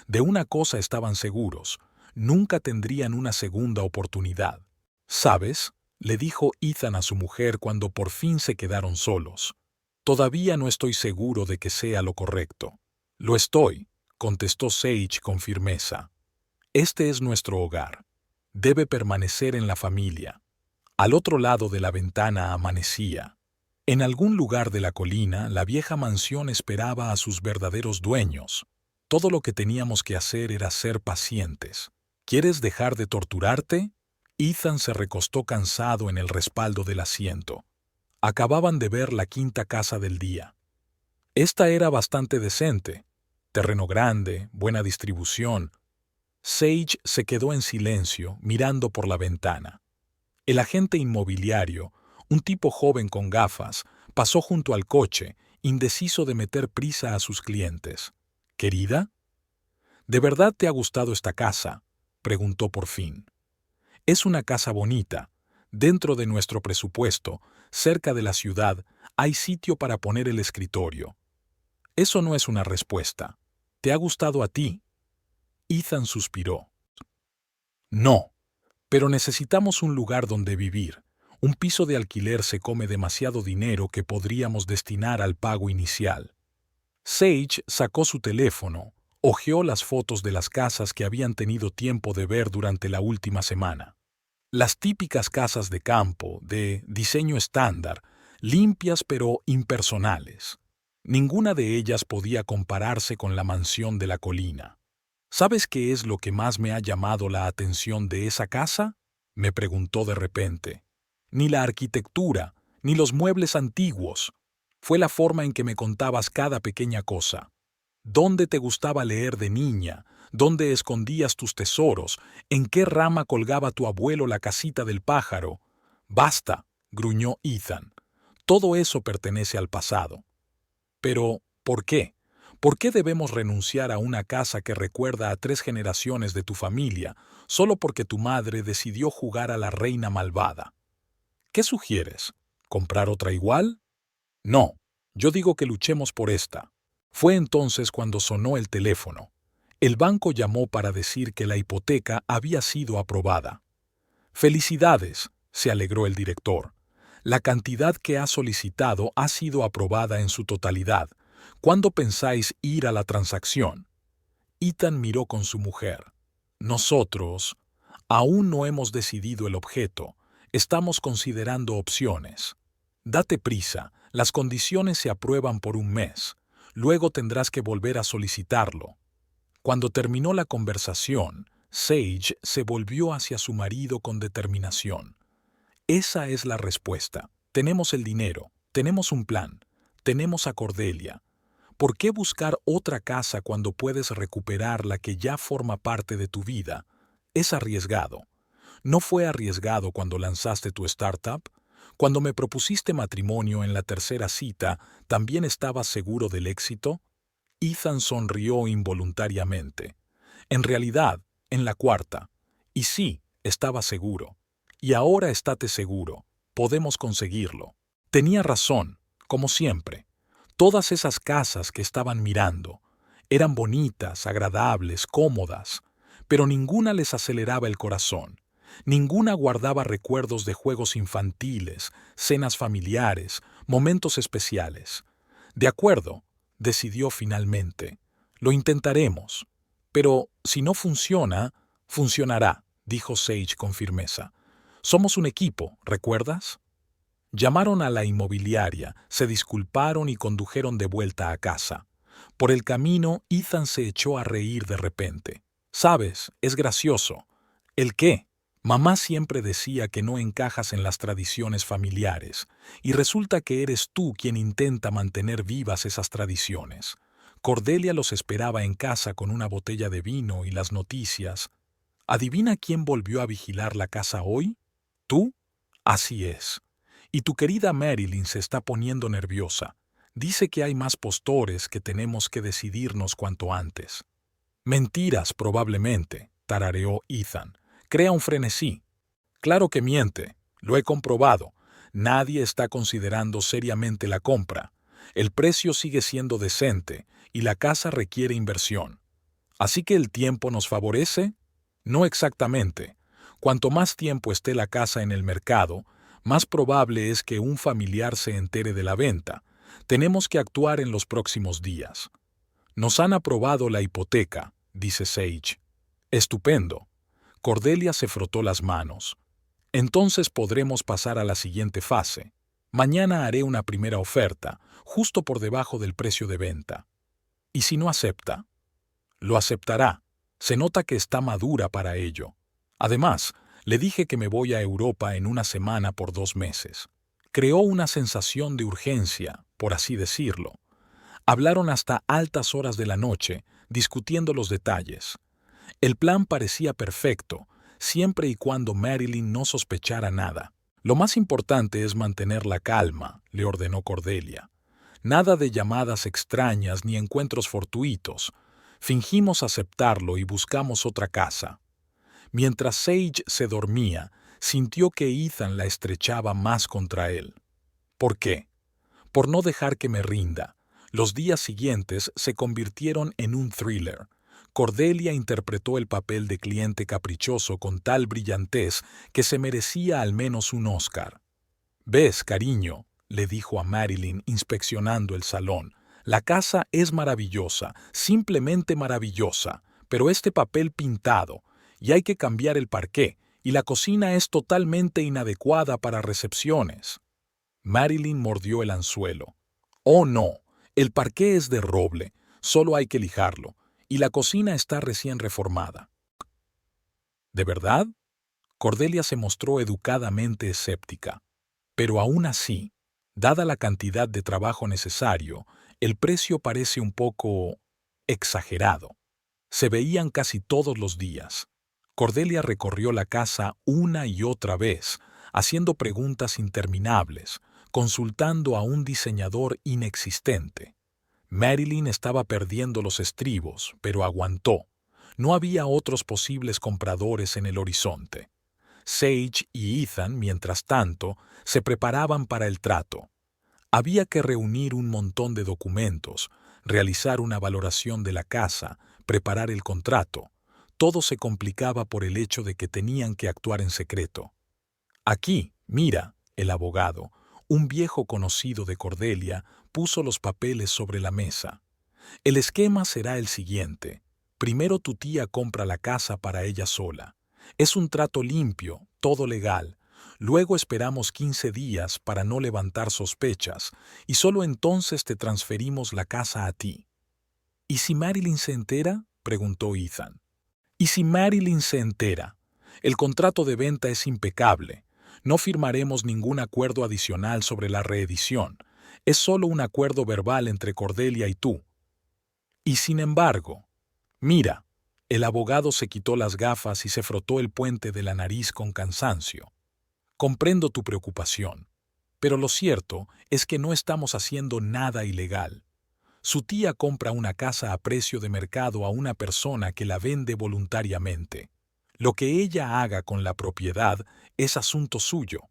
De una cosa estaban seguros, nunca tendrían una segunda oportunidad. ¿Sabes?, le dijo Ethan a su mujer cuando por fin se quedaron solos. Todavía no estoy seguro de que sea lo correcto. Lo estoy, contestó Sage con firmeza. Este es nuestro hogar. Debe permanecer en la familia. Al otro lado de la ventana amanecía. En algún lugar de la colina, la vieja mansión esperaba a sus verdaderos dueños. Todo lo que teníamos que hacer era ser pacientes. ¿Quieres dejar de torturarte? Ethan se recostó cansado en el respaldo del asiento. Acababan de ver la quinta casa del día. Esta era bastante decente. Terreno grande, buena distribución. Sage se quedó en silencio, mirando por la ventana. El agente inmobiliario, un tipo joven con gafas, pasó junto al coche, indeciso de meter prisa a sus clientes. «¿Querida? ¿De verdad te ha gustado esta casa?», preguntó por fin. «Es una casa bonita. Dentro de nuestro presupuesto, cerca de la ciudad, hay sitio para poner el escritorio». «Eso no es una respuesta. ¿Te ha gustado a ti?». Ethan suspiró. «No, pero necesitamos un lugar donde vivir. Un piso de alquiler se come demasiado dinero que podríamos destinar al pago inicial». Sage sacó su teléfono, Hojeó las fotos de las casas que habían tenido tiempo de ver durante la última semana. Las típicas casas de campo, de diseño estándar, limpias pero impersonales. Ninguna de ellas podía compararse con la mansión de la colina. ¿Sabes qué es lo que más me ha llamado la atención de esa casa?, me preguntó de repente. Ni la arquitectura, ni los muebles antiguos. Fue la forma en que me contabas cada pequeña cosa. ¿Dónde te gustaba leer de niña? ¿Dónde escondías tus tesoros? ¿En qué rama colgaba tu abuelo la casita del pájaro? Basta, gruñó Ethan. Todo eso pertenece al pasado. Pero, ¿por qué? ¿Por qué debemos renunciar a una casa que recuerda a 3 generaciones de tu familia solo porque tu madre decidió jugar a la reina malvada? ¿Qué sugieres? ¿Comprar otra igual? No, yo digo que luchemos por esta. Fue entonces cuando sonó el teléfono. El banco llamó para decir que la hipoteca había sido aprobada. «Felicidades», se alegró el director. «La cantidad que ha solicitado ha sido aprobada en su totalidad. ¿Cuándo pensáis ir a la transacción?» Ethan miró con su mujer. «Nosotros aún no hemos decidido el objeto. Estamos considerando opciones. Date prisa, las condiciones se aprueban por un mes. Luego tendrás que volver a solicitarlo». Cuando terminó la conversación, Sage se volvió hacia su marido con determinación. «Esa es la respuesta. Tenemos el dinero, tenemos un plan, tenemos a Cordelia. ¿Por qué buscar otra casa cuando puedes recuperar la que ya forma parte de tu vida? Es arriesgado. ¿No fue arriesgado cuando lanzaste tu startup? Cuando me propusiste matrimonio en la tercera cita, ¿también estabas seguro del éxito?» Ethan sonrió involuntariamente. «En realidad, en la cuarta. Y sí, estaba seguro. Y ahora estate seguro. Podemos conseguirlo». Tenía razón, como siempre. Todas esas casas que estaban mirando eran bonitas, agradables, cómodas, pero ninguna les aceleraba el corazón. Ninguna guardaba recuerdos de juegos infantiles, cenas familiares, momentos especiales. «De acuerdo», decidió finalmente. «Lo intentaremos. Pero si no funciona, funcionará», dijo Sage con firmeza. «Somos un equipo, ¿recuerdas?» Llamaron a la inmobiliaria, se disculparon y condujeron de vuelta a casa. Por el camino, Ethan se echó a reír de repente. «¿Sabes? Es gracioso». «¿El qué?» «Mamá siempre decía que no encajas en las tradiciones familiares, y resulta que eres tú quien intenta mantener vivas esas tradiciones». Cordelia los esperaba en casa con una botella de vino y las noticias. «¿Adivina quién volvió a vigilar la casa hoy? ¿Tú?» «Así es. Y tu querida Marilyn se está poniendo nerviosa. Dice que hay más postores, que tenemos que decidirnos cuanto antes». «Mentiras, probablemente», tarareó Ethan. «Crea un frenesí». «Claro que miente. Lo he comprobado. Nadie está considerando seriamente la compra. El precio sigue siendo decente y la casa requiere inversión. ¿Así que el tiempo nos favorece? No exactamente. Cuanto más tiempo esté la casa en el mercado, más probable es que un familiar se entere de la venta. Tenemos que actuar en los próximos días». «Nos han aprobado la hipoteca», dice Sage. «Estupendo». Cordelia se frotó las manos. «Entonces podremos pasar a la siguiente fase. Mañana haré una primera oferta, justo por debajo del precio de venta». «¿Y si no acepta?» «Lo aceptará. Se nota que está madura para ello. Además, le dije que me voy a Europa en una semana por 2 meses». Creó una sensación de urgencia, por así decirlo. Hablaron hasta altas horas de la noche, discutiendo los detalles. El plan parecía perfecto, siempre y cuando Marilyn no sospechara nada. «Lo más importante es mantener la calma», le ordenó Cordelia. «Nada de llamadas extrañas ni encuentros fortuitos. Fingimos aceptarlo y buscamos otra casa». Mientras Sage se dormía, sintió que Ethan la estrechaba más contra él. «¿Por qué?» «Por no dejar que me rinda». Los días siguientes se convirtieron en un thriller. Cordelia interpretó el papel de cliente caprichoso con tal brillantez que se merecía al menos un Oscar. «¿Ves, cariño?», le dijo a Marilyn inspeccionando el salón. La casa es maravillosa, simplemente maravillosa, pero este papel pintado, y hay que cambiar el parqué, y la cocina es totalmente inadecuada para recepciones. Marilyn mordió el anzuelo. Oh no, el parqué es de roble, solo hay que lijarlo, y la cocina está recién reformada. ¿De verdad? Cordelia se mostró educadamente escéptica. Pero aún así, dada la cantidad de trabajo necesario, el precio parece un poco exagerado. Se veían casi todos los días. Cordelia recorrió la casa una y otra vez, haciendo preguntas interminables, consultando a un diseñador inexistente. Marilyn estaba perdiendo los estribos, pero aguantó. No había otros posibles compradores en el horizonte. Sage y Ethan, mientras tanto, se preparaban para el trato. Había que reunir un montón de documentos, realizar una valoración de la casa, preparar el contrato. Todo se complicaba por el hecho de que tenían que actuar en secreto. Aquí, mira, el abogado, un viejo conocido de Cordelia, puso los papeles sobre la mesa. El esquema será el siguiente. Primero tu tía compra la casa para ella sola. Es un trato limpio, todo legal. Luego esperamos 15 días para no levantar sospechas y solo entonces te transferimos la casa a ti. ¿Y si Marilyn se entera?, preguntó Ethan. ¿Y si Marilyn se entera? El contrato de venta es impecable. No firmaremos ningún acuerdo adicional sobre la reedición. Es solo un acuerdo verbal entre Cordelia y tú. Y sin embargo, mira, el abogado se quitó las gafas y se frotó el puente de la nariz con cansancio. Comprendo tu preocupación, pero lo cierto es que no estamos haciendo nada ilegal. Su tía compra una casa a precio de mercado a una persona que la vende voluntariamente. Lo que ella haga con la propiedad es asunto suyo.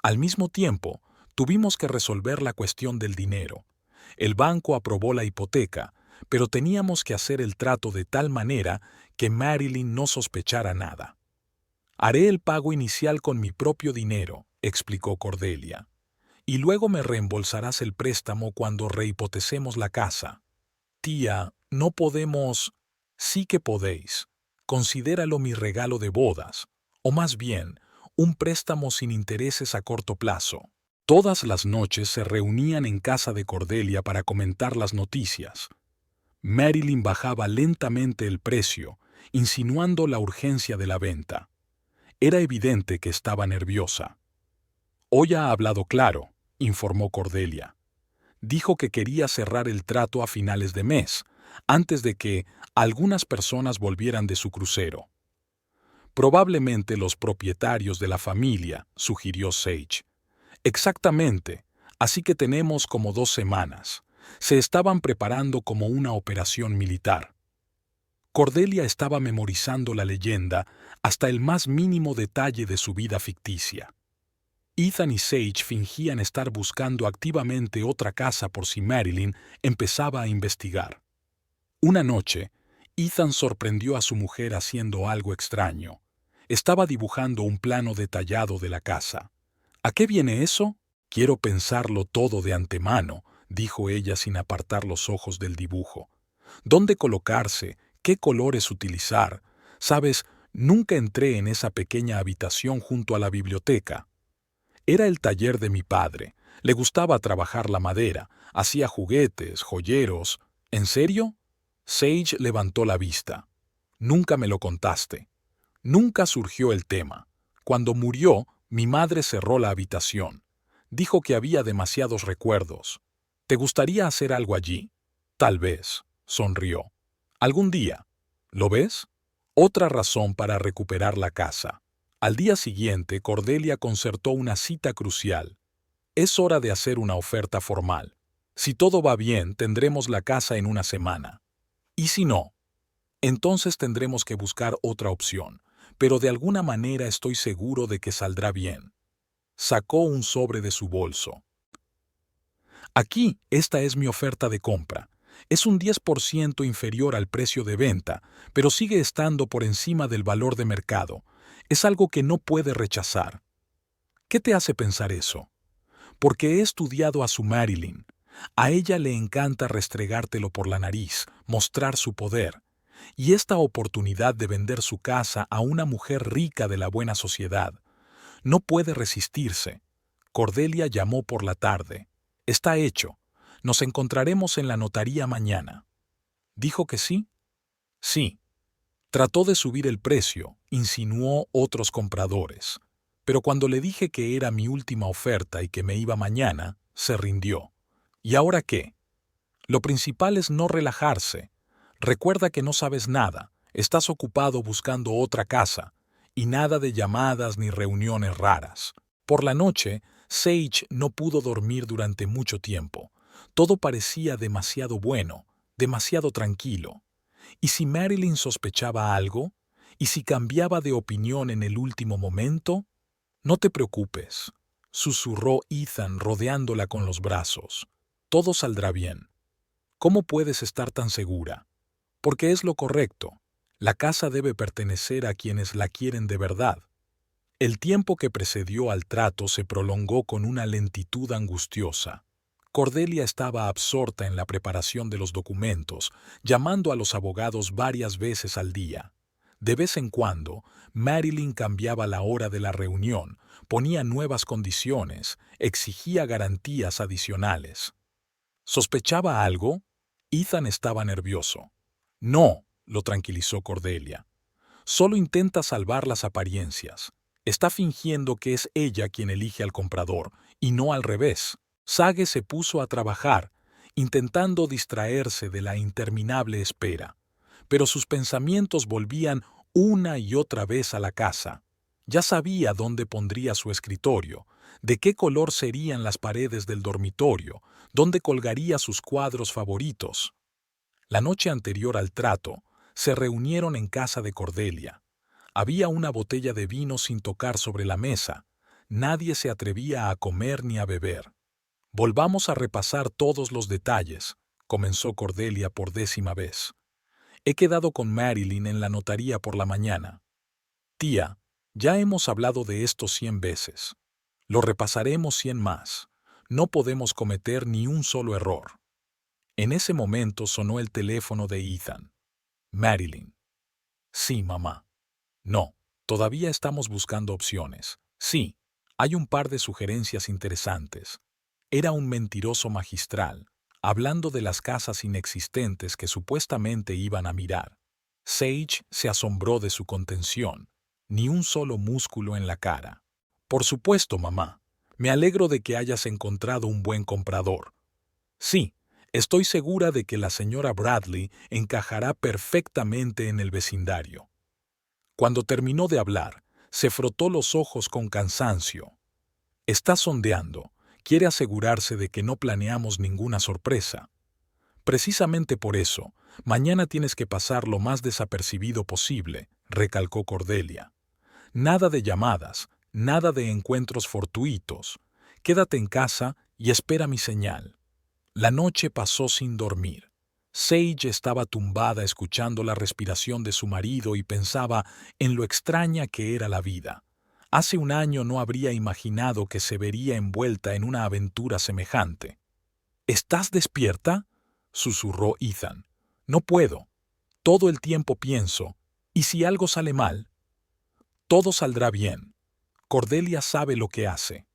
Al mismo tiempo, tuvimos que resolver la cuestión del dinero. El banco aprobó la hipoteca, pero teníamos que hacer el trato de tal manera que Marilyn no sospechara nada. Haré el pago inicial con mi propio dinero, explicó Cordelia, y luego me reembolsarás el préstamo cuando rehipotecemos la casa. Tía, no podemos... Sí que podéis. Considéralo mi regalo de bodas, o más bien, un préstamo sin intereses a corto plazo. Todas las noches se reunían en casa de Cordelia para comentar las noticias. Marilyn bajaba lentamente el precio, insinuando la urgencia de la venta. Era evidente que estaba nerviosa. Hoy ha hablado claro, informó Cordelia. Dijo que quería cerrar el trato a finales de mes, antes de que algunas personas volvieran de su crucero. Probablemente los propietarios de la familia, sugirió Sage. Exactamente, así que tenemos como 2 semanas. Se estaban preparando como una operación militar. Cordelia estaba memorizando la leyenda hasta el más mínimo detalle de su vida ficticia. Ethan y Sage fingían estar buscando activamente otra casa por si Marilyn empezaba a investigar. Una noche, Ethan sorprendió a su mujer haciendo algo extraño. Estaba dibujando un plano detallado de la casa. ¿A qué viene eso? Quiero pensarlo todo de antemano, dijo ella sin apartar los ojos del dibujo. ¿Dónde colocarse? ¿Qué colores utilizar? Sabes, nunca entré en esa pequeña habitación junto a la biblioteca. Era el taller de mi padre. Le gustaba trabajar la madera, hacía juguetes, joyeros. ¿En serio? Sage levantó la vista. Nunca me lo contaste. Nunca surgió el tema. Cuando murió, mi madre cerró la habitación. Dijo que había demasiados recuerdos. ¿Te gustaría hacer algo allí? Tal vez, sonrió. Algún día. ¿Lo ves? Otra razón para recuperar la casa. Al día siguiente, Cordelia concertó una cita crucial. Es hora de hacer una oferta formal. Si todo va bien, tendremos la casa en una semana. Y si no, entonces tendremos que buscar otra opción, pero de alguna manera estoy seguro de que saldrá bien. Sacó un sobre de su bolso. Aquí, esta es mi oferta de compra. Es un 10% inferior al precio de venta, pero sigue estando por encima del valor de mercado. Es algo que no puede rechazar. ¿Qué te hace pensar eso? Porque he estudiado a su Marilyn. A ella le encanta restregártelo por la nariz, mostrar su poder. Y esta oportunidad de vender su casa a una mujer rica de la buena sociedad. No puede resistirse. Cordelia llamó por la tarde. Está hecho. Nos encontraremos en la notaría mañana. ¿Dijo que sí? Sí. Trató de subir el precio, insinuó otros compradores. Pero cuando le dije que era mi última oferta y que me iba mañana, se rindió. ¿Y ahora qué? Lo principal es no relajarse. Recuerda que no sabes nada, estás ocupado buscando otra casa, y nada de llamadas ni reuniones raras. Por la noche, Sage no pudo dormir durante mucho tiempo. Todo parecía demasiado bueno, demasiado tranquilo. ¿Y si Marilyn sospechaba algo? ¿Y si cambiaba de opinión en el último momento? No te preocupes, susurró Ethan rodeándola con los brazos. Todo saldrá bien. ¿Cómo puedes estar tan segura? Porque es lo correcto. La casa debe pertenecer a quienes la quieren de verdad. El tiempo que precedió al trato se prolongó con una lentitud angustiosa. Cordelia estaba absorta en la preparación de los documentos, llamando a los abogados varias veces al día. De vez en cuando, Marilyn cambiaba la hora de la reunión, ponía nuevas condiciones, exigía garantías adicionales. ¿Sospechaba algo? Ethan estaba nervioso. No, lo tranquilizó Cordelia. Solo intenta salvar las apariencias. Está fingiendo que es ella quien elige al comprador, y no al revés. Sage se puso a trabajar, intentando distraerse de la interminable espera. Pero sus pensamientos volvían una y otra vez a la casa. Ya sabía dónde pondría su escritorio, de qué color serían las paredes del dormitorio, dónde colgaría sus cuadros favoritos. La noche anterior al trato, se reunieron en casa de Cordelia. Había una botella de vino sin tocar sobre la mesa. Nadie se atrevía a comer ni a beber. Volvamos a repasar todos los detalles, comenzó Cordelia por 10ª vez. He quedado con Marilyn en la notaría por la mañana. Tía, ya hemos hablado de esto 100 veces. Lo repasaremos 100 más. No podemos cometer ni un solo error. En ese momento sonó el teléfono de Ethan. Marilyn. Sí, mamá. No, todavía estamos buscando opciones. Sí, hay un par de sugerencias interesantes. Era un mentiroso magistral, hablando de las casas inexistentes que supuestamente iban a mirar. Sage se asombró de su contención. Ni un solo músculo en la cara. Por supuesto, mamá. Me alegro de que hayas encontrado un buen comprador. Sí, estoy segura de que la señora Bradley encajará perfectamente en el vecindario. Cuando terminó de hablar, se frotó los ojos con cansancio. Está sondeando. Quiere asegurarse de que no planeamos ninguna sorpresa. Precisamente por eso, mañana tienes que pasar lo más desapercibido posible, recalcó Cordelia. Nada de llamadas, nada de encuentros fortuitos. Quédate en casa y espera mi señal. La noche pasó sin dormir. Sage estaba tumbada escuchando la respiración de su marido y pensaba en lo extraña que era la vida. Hace un año no habría imaginado que se vería envuelta en una aventura semejante. ¿Estás despierta?, susurró Ethan. No puedo. Todo el tiempo pienso, ¿y si algo sale mal? Todo saldrá bien. Cordelia sabe lo que hace.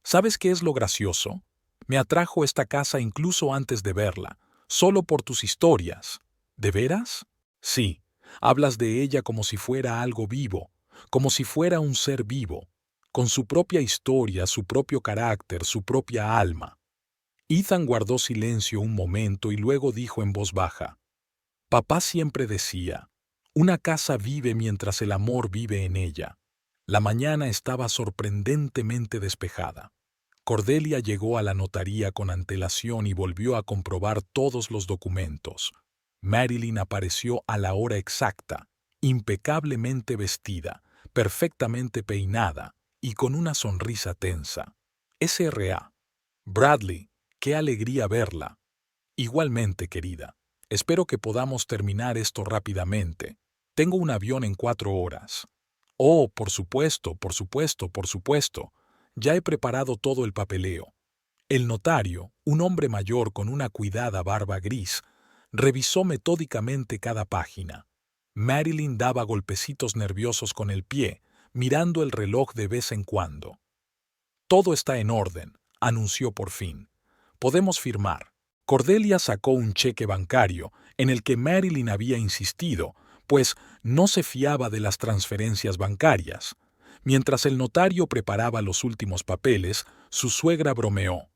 ¿Sabes qué es lo gracioso? Me atrajo esta casa incluso antes de verla, solo por tus historias. ¿De veras? Sí, hablas de ella como si fuera algo vivo, como si fuera un ser vivo, con su propia historia, su propio carácter, su propia alma. Ethan guardó silencio un momento y luego dijo en voz baja: Papá siempre decía, una casa vive mientras el amor vive en ella. La mañana estaba sorprendentemente despejada. Cordelia llegó a la notaría con antelación y volvió a comprobar todos los documentos. Marilyn apareció a la hora exacta, impecablemente vestida, perfectamente peinada y con una sonrisa tensa. S.R.A. Bradley, qué alegría verla. Igualmente, querida. Espero que podamos terminar esto rápidamente. Tengo un avión en 4 horas. Oh, por supuesto, por supuesto, por supuesto. Ya he preparado todo el papeleo. El notario, un hombre mayor con una cuidada barba gris, revisó metódicamente cada página. Marilyn daba golpecitos nerviosos con el pie, mirando el reloj de vez en cuando. Todo está en orden, anunció por fin. Podemos firmar. Cordelia sacó un cheque bancario en el que Marilyn había insistido, pues no se fiaba de las transferencias bancarias. Mientras el notario preparaba los últimos papeles, su suegra bromeó.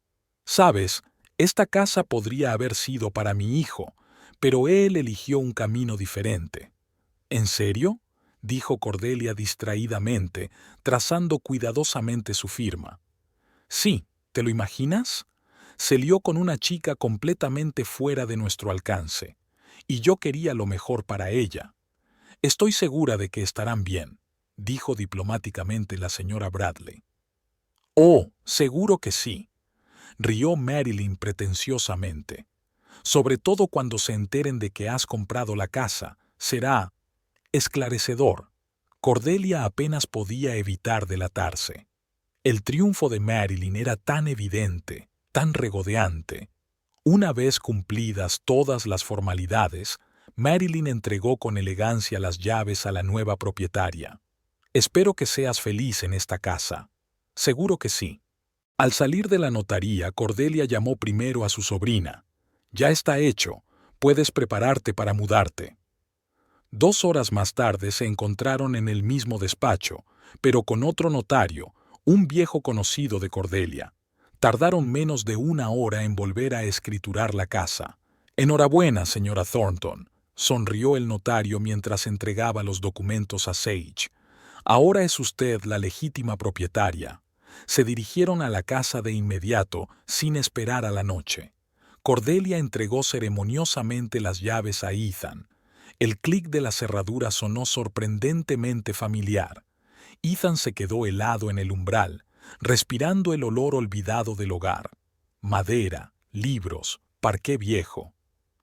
«Sabes, esta casa podría haber sido para mi hijo, pero él eligió un camino diferente». «¿En serio?», dijo Cordelia distraídamente, trazando cuidadosamente su firma. «Sí, ¿te lo imaginas? Se lió con una chica completamente fuera de nuestro alcance, y yo quería lo mejor para ella. Estoy segura de que estarán bien», dijo diplomáticamente la señora Bradley. «Oh, seguro que sí», rió Marilyn pretenciosamente. «Sobre todo cuando se enteren de que has comprado la casa, será esclarecedor». Cordelia apenas podía evitar delatarse. El triunfo de Marilyn era tan evidente, tan regodeante. Una vez cumplidas todas las formalidades, Marilyn entregó con elegancia las llaves a la nueva propietaria. «Espero que seas feliz en esta casa». «Seguro que sí». Al salir de la notaría, Cordelia llamó primero a su sobrina. «Ya está hecho. Puedes prepararte para mudarte». 2 horas más tarde se encontraron en el mismo despacho, pero con otro notario, un viejo conocido de Cordelia. Tardaron menos de 1 hora en volver a escriturar la casa. «Enhorabuena, señora Thornton», sonrió el notario mientras entregaba los documentos a Sage. «Ahora es usted la legítima propietaria». Se dirigieron a la casa de inmediato, sin esperar a la noche. Cordelia entregó ceremoniosamente las llaves a Ethan. El clic de la cerradura sonó sorprendentemente familiar. Ethan se quedó helado en el umbral, respirando el olor olvidado del hogar. Madera, libros, parqué viejo.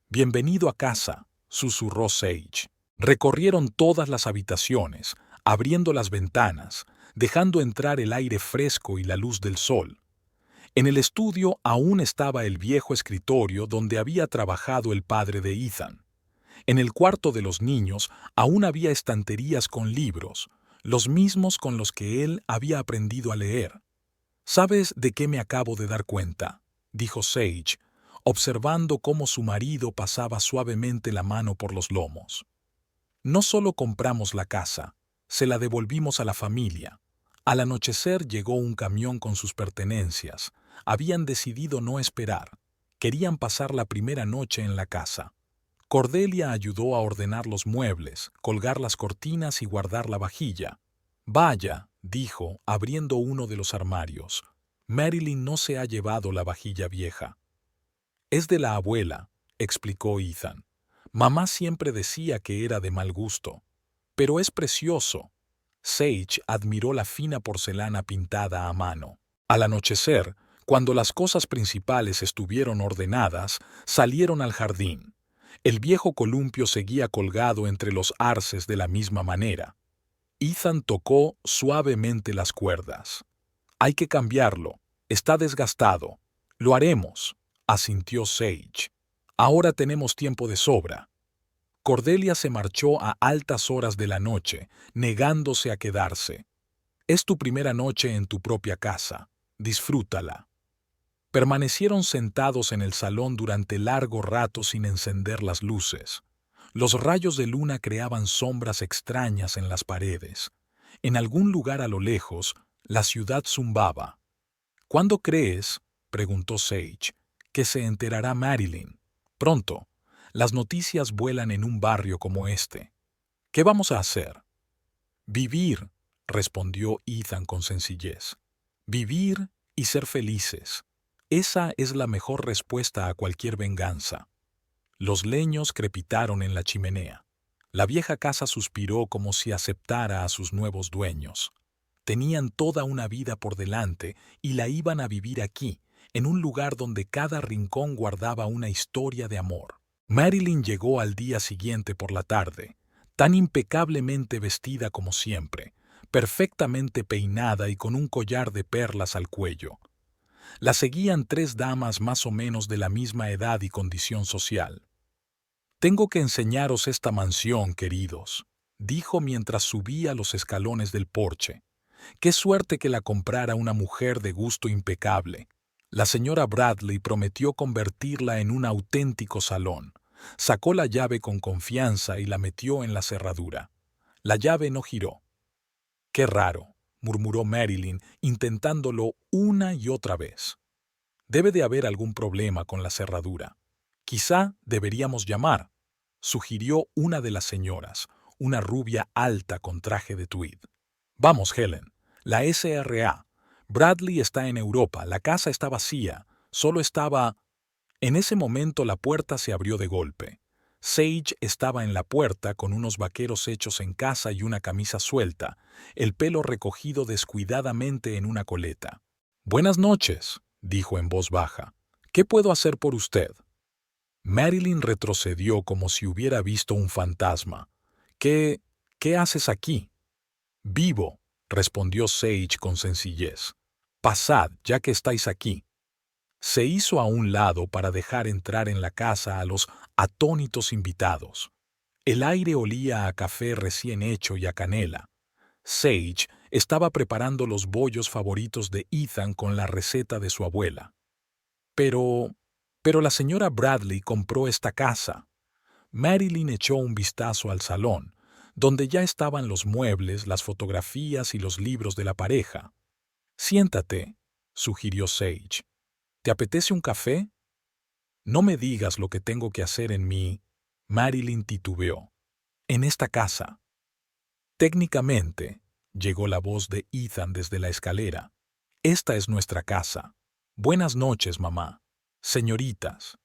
«Bienvenido a casa», susurró Sage. Recorrieron todas las habitaciones, abriendo las ventanas, dejando entrar el aire fresco y la luz del sol. En el estudio aún estaba el viejo escritorio donde había trabajado el padre de Ethan. En el cuarto de los niños aún había estanterías con libros, los mismos con los que él había aprendido a leer. «¿Sabes de qué me acabo de dar cuenta?», dijo Sage, observando cómo su marido pasaba suavemente la mano por los lomos. «No solo compramos la casa, se la devolvimos a la familia. Al anochecer llegó un camión con sus pertenencias. Habían decidido no esperar. Querían pasar la primera noche en la casa. Cordelia ayudó a ordenar los muebles, colgar las cortinas y guardar la vajilla. «Vaya», dijo, abriendo uno de los armarios. «Marilyn no se ha llevado la vajilla vieja». «Es de la abuela», explicó Ethan. «Mamá siempre decía que era de mal gusto. Pero es precioso». Sage admiró la fina porcelana pintada a mano. Al anochecer, cuando las cosas principales estuvieron ordenadas, salieron al jardín. El viejo columpio seguía colgado entre los arces de la misma manera. Ethan tocó suavemente las cuerdas. «Hay que cambiarlo. Está desgastado». «Lo haremos», asintió Sage. «Ahora tenemos tiempo de sobra». Cordelia se marchó a altas horas de la noche, negándose a quedarse. «Es tu primera noche en tu propia casa. Disfrútala». Permanecieron sentados en el salón durante largo rato sin encender las luces. Los rayos de luna creaban sombras extrañas en las paredes. En algún lugar a lo lejos, la ciudad zumbaba. «¿Cuándo crees?», preguntó Sage, «que se enterará Marilyn?» «Pronto. Las noticias vuelan en un barrio como este. ¿Qué vamos a hacer?» «Vivir», respondió Ethan con sencillez. «Vivir y ser felices. Esa es la mejor respuesta a cualquier venganza». Los leños crepitaron en la chimenea. La vieja casa suspiró como si aceptara a sus nuevos dueños. Tenían toda una vida por delante y la iban a vivir aquí, en un lugar donde cada rincón guardaba una historia de amor. Marilyn llegó al día siguiente por la tarde, tan impecablemente vestida como siempre, perfectamente peinada y con un collar de perlas al cuello. La seguían 3 damas más o menos de la misma edad y condición social. «Tengo que enseñaros esta mansión, queridos», dijo mientras subía los escalones del porche. «Qué suerte que la comprara una mujer de gusto impecable». La señora Bradley prometió convertirla en un auténtico salón. Sacó la llave con confianza y la metió en la cerradura. La llave no giró. «Qué raro», murmuró Marilyn, intentándolo una y otra vez. «Debe de haber algún problema con la cerradura. Quizá deberíamos llamar», sugirió una de las señoras, una rubia alta con traje de tweed. «Vamos, Helen, la SRA. Bradley está en Europa, la casa está vacía, solo estaba...». En ese momento la puerta se abrió de golpe. Sage estaba en la puerta con unos vaqueros hechos en casa y una camisa suelta, el pelo recogido descuidadamente en una coleta. «Buenas noches», dijo en voz baja. «¿Qué puedo hacer por usted?» Marilyn retrocedió como si hubiera visto un fantasma. ¿Qué haces aquí?» «Vivo», respondió Sage con sencillez. «Pasad, ya que estáis aquí». Se hizo a un lado para dejar entrar en la casa a los atónitos invitados. El aire olía a café recién hecho y a canela. Sage estaba preparando los bollos favoritos de Ethan con la receta de su abuela. Pero la señora Bradley compró esta casa. Marilyn echó un vistazo al salón, donde ya estaban los muebles, las fotografías y los libros de la pareja. «Siéntate», sugirió Sage. «¿Te apetece un café?» «No me digas lo que tengo que hacer en mi...». Marilyn titubeó. «En esta casa». «Técnicamente», llegó la voz de Ethan desde la escalera. «Esta es nuestra casa. Buenas noches, mamá. Señoritas».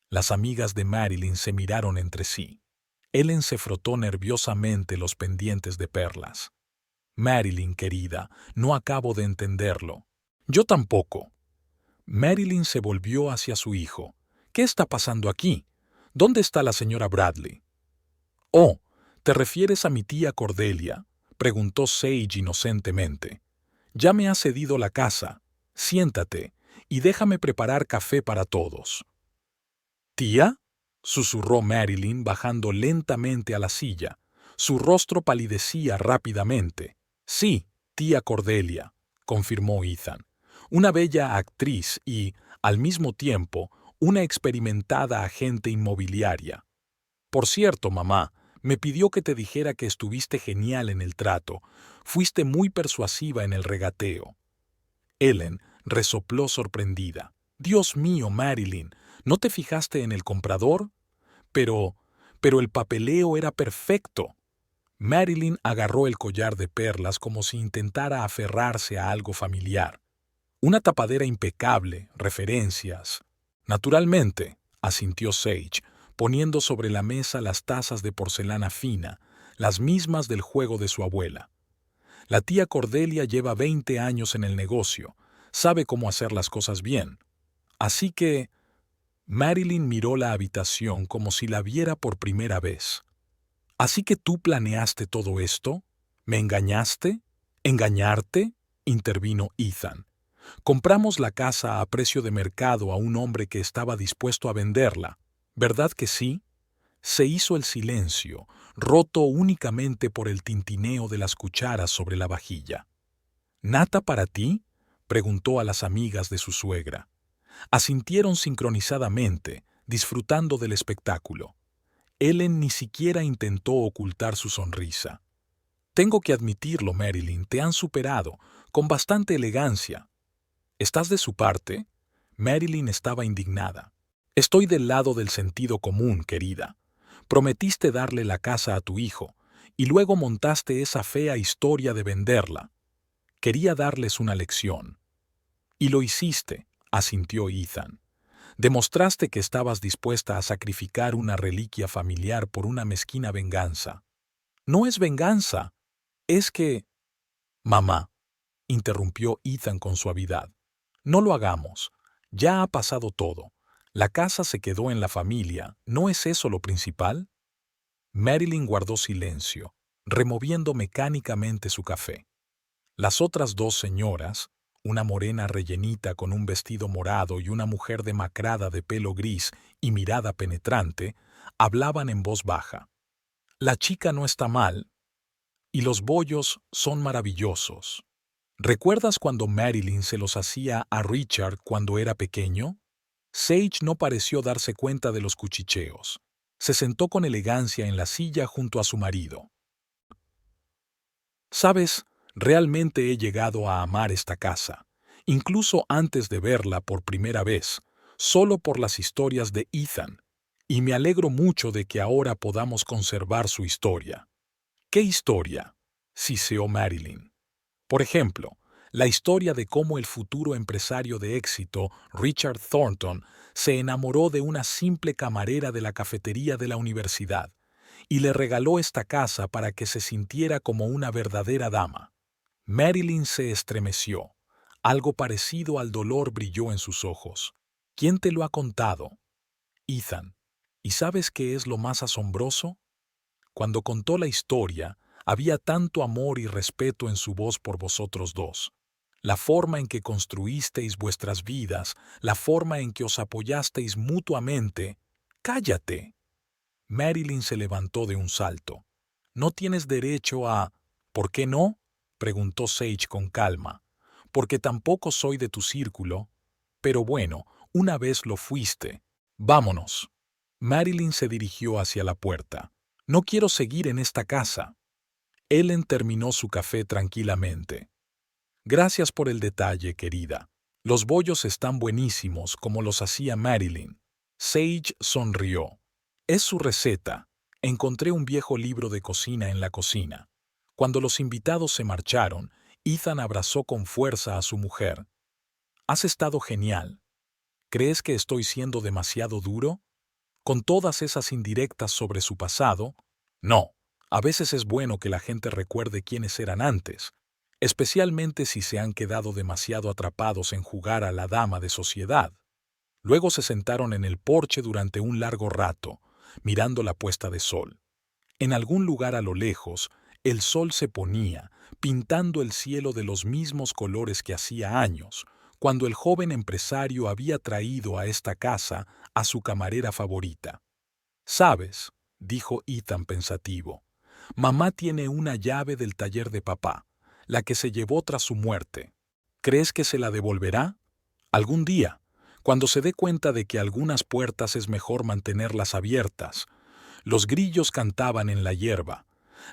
Las amigas de Marilyn se miraron entre sí. Ellen se frotó nerviosamente los pendientes de perlas. «Marilyn, querida, no acabo de entenderlo». «Yo tampoco». Marilyn se volvió hacia su hijo. «¿Qué está pasando aquí? ¿Dónde está la señora Bradley?» «Oh, ¿te refieres a mi tía Cordelia?», preguntó Sage inocentemente. «Ya me ha cedido la casa. Siéntate y déjame preparar café para todos». «¿Tía?», susurró Marilyn bajando lentamente a la silla. Su rostro palidecía rápidamente. «Sí, tía Cordelia», confirmó Ethan. «Una bella actriz y, al mismo tiempo, una experimentada agente inmobiliaria. Por cierto, mamá, me pidió que te dijera que estuviste genial en el trato. Fuiste muy persuasiva en el regateo». Ellen resopló sorprendida. «Dios mío, Marilyn, ¿no te fijaste en el comprador? Pero el papeleo era perfecto». Marilyn agarró el collar de perlas como si intentara aferrarse a algo familiar. «Una tapadera impecable, referencias». «Naturalmente», asintió Sage, poniendo sobre la mesa las tazas de porcelana fina, las mismas del juego de su abuela. «La tía Cordelia lleva 20 años en el negocio, sabe cómo hacer las cosas bien. Así que...». Marilyn miró la habitación como si la viera por primera vez. «¿Así que tú planeaste todo esto? ¿Me engañaste? ¿Engañarte?», intervino Ethan. «Compramos la casa a precio de mercado a un hombre que estaba dispuesto a venderla. ¿Verdad que sí?». Se hizo el silencio, roto únicamente por el tintineo de las cucharas sobre la vajilla. «¿Nata para ti?», preguntó a las amigas de su suegra. Asintieron sincronizadamente, disfrutando del espectáculo. Ellen ni siquiera intentó ocultar su sonrisa. «Tengo que admitirlo, Marilyn, te han superado, con bastante elegancia». «¿Estás de su parte?». Marilyn estaba indignada. «Estoy del lado del sentido común, querida. Prometiste darle la casa a tu hijo, y luego montaste esa fea historia de venderla. Quería darles una lección». «Y lo hiciste», asintió Ethan. «Demostraste que estabas dispuesta a sacrificar una reliquia familiar por una mezquina venganza». «No es venganza, es que...». «Mamá», interrumpió Ethan con suavidad, «no lo hagamos. Ya ha pasado todo. La casa se quedó en la familia. ¿No es eso lo principal?». Marilyn guardó silencio, removiendo mecánicamente su café. Las otras dos señoras, Una morena rellenita con un vestido morado y una mujer demacrada de pelo gris y mirada penetrante hablaban en voz baja. La chica no está mal, y los bollos son maravillosos. ¿Recuerdas cuando Marilyn se los hacía a Richard cuando era pequeño? Sage no pareció darse cuenta de los cuchicheos. Se sentó con elegancia en la silla junto a su marido. ¿Sabes? Realmente he llegado a amar esta casa, incluso antes de verla por primera vez, solo por las historias de Ethan, y me alegro mucho de que ahora podamos conservar su historia. ¿Qué historia?, siseó Marilyn. Por ejemplo, la historia de cómo el futuro empresario de éxito, Richard Thornton, se enamoró de una simple camarera de la cafetería de la universidad y le regaló esta casa para que se sintiera como una verdadera dama. Marilyn se estremeció. Algo parecido al dolor brilló en sus ojos. ¿Quién te lo ha contado? Ethan. ¿Y sabes qué es lo más asombroso? Cuando contó la historia, había tanto amor y respeto en su voz por vosotros dos. La forma en que construisteis vuestras vidas, la forma en que os apoyasteis mutuamente. ¡Cállate! Marilyn se levantó de un salto. No tienes derecho a... ¿Por qué no?, preguntó Sage con calma. Porque tampoco soy de tu círculo. Pero bueno, una vez lo fuiste. Vámonos. Marilyn se dirigió hacia la puerta. No quiero seguir en esta casa. Ellen terminó su café tranquilamente. Gracias por el detalle, querida. Los bollos están buenísimos, como los hacía Marilyn. Sage sonrió. Es su receta. Encontré un viejo libro de cocina en la cocina. Cuando los invitados se marcharon, Ethan abrazó con fuerza a su mujer. Has estado genial. ¿Crees que estoy siendo demasiado duro? Con todas esas indirectas sobre su pasado. No. A veces es bueno que la gente recuerde quiénes eran antes, especialmente si se han quedado demasiado atrapados en jugar a la dama de sociedad. Luego se sentaron en el porche durante un largo rato, mirando la puesta de sol. En algún lugar a lo lejos, el sol se ponía, pintando el cielo de los mismos colores que hacía años, cuando el joven empresario había traído a esta casa a su camarera favorita. «¿Sabes?», dijo Ethan pensativo, «mamá tiene una llave del taller de papá, la que se llevó tras su muerte. ¿Crees que se la devolverá? Algún día, cuando se dé cuenta de que algunas puertas es mejor mantenerlas abiertas». Los grillos cantaban en la hierba.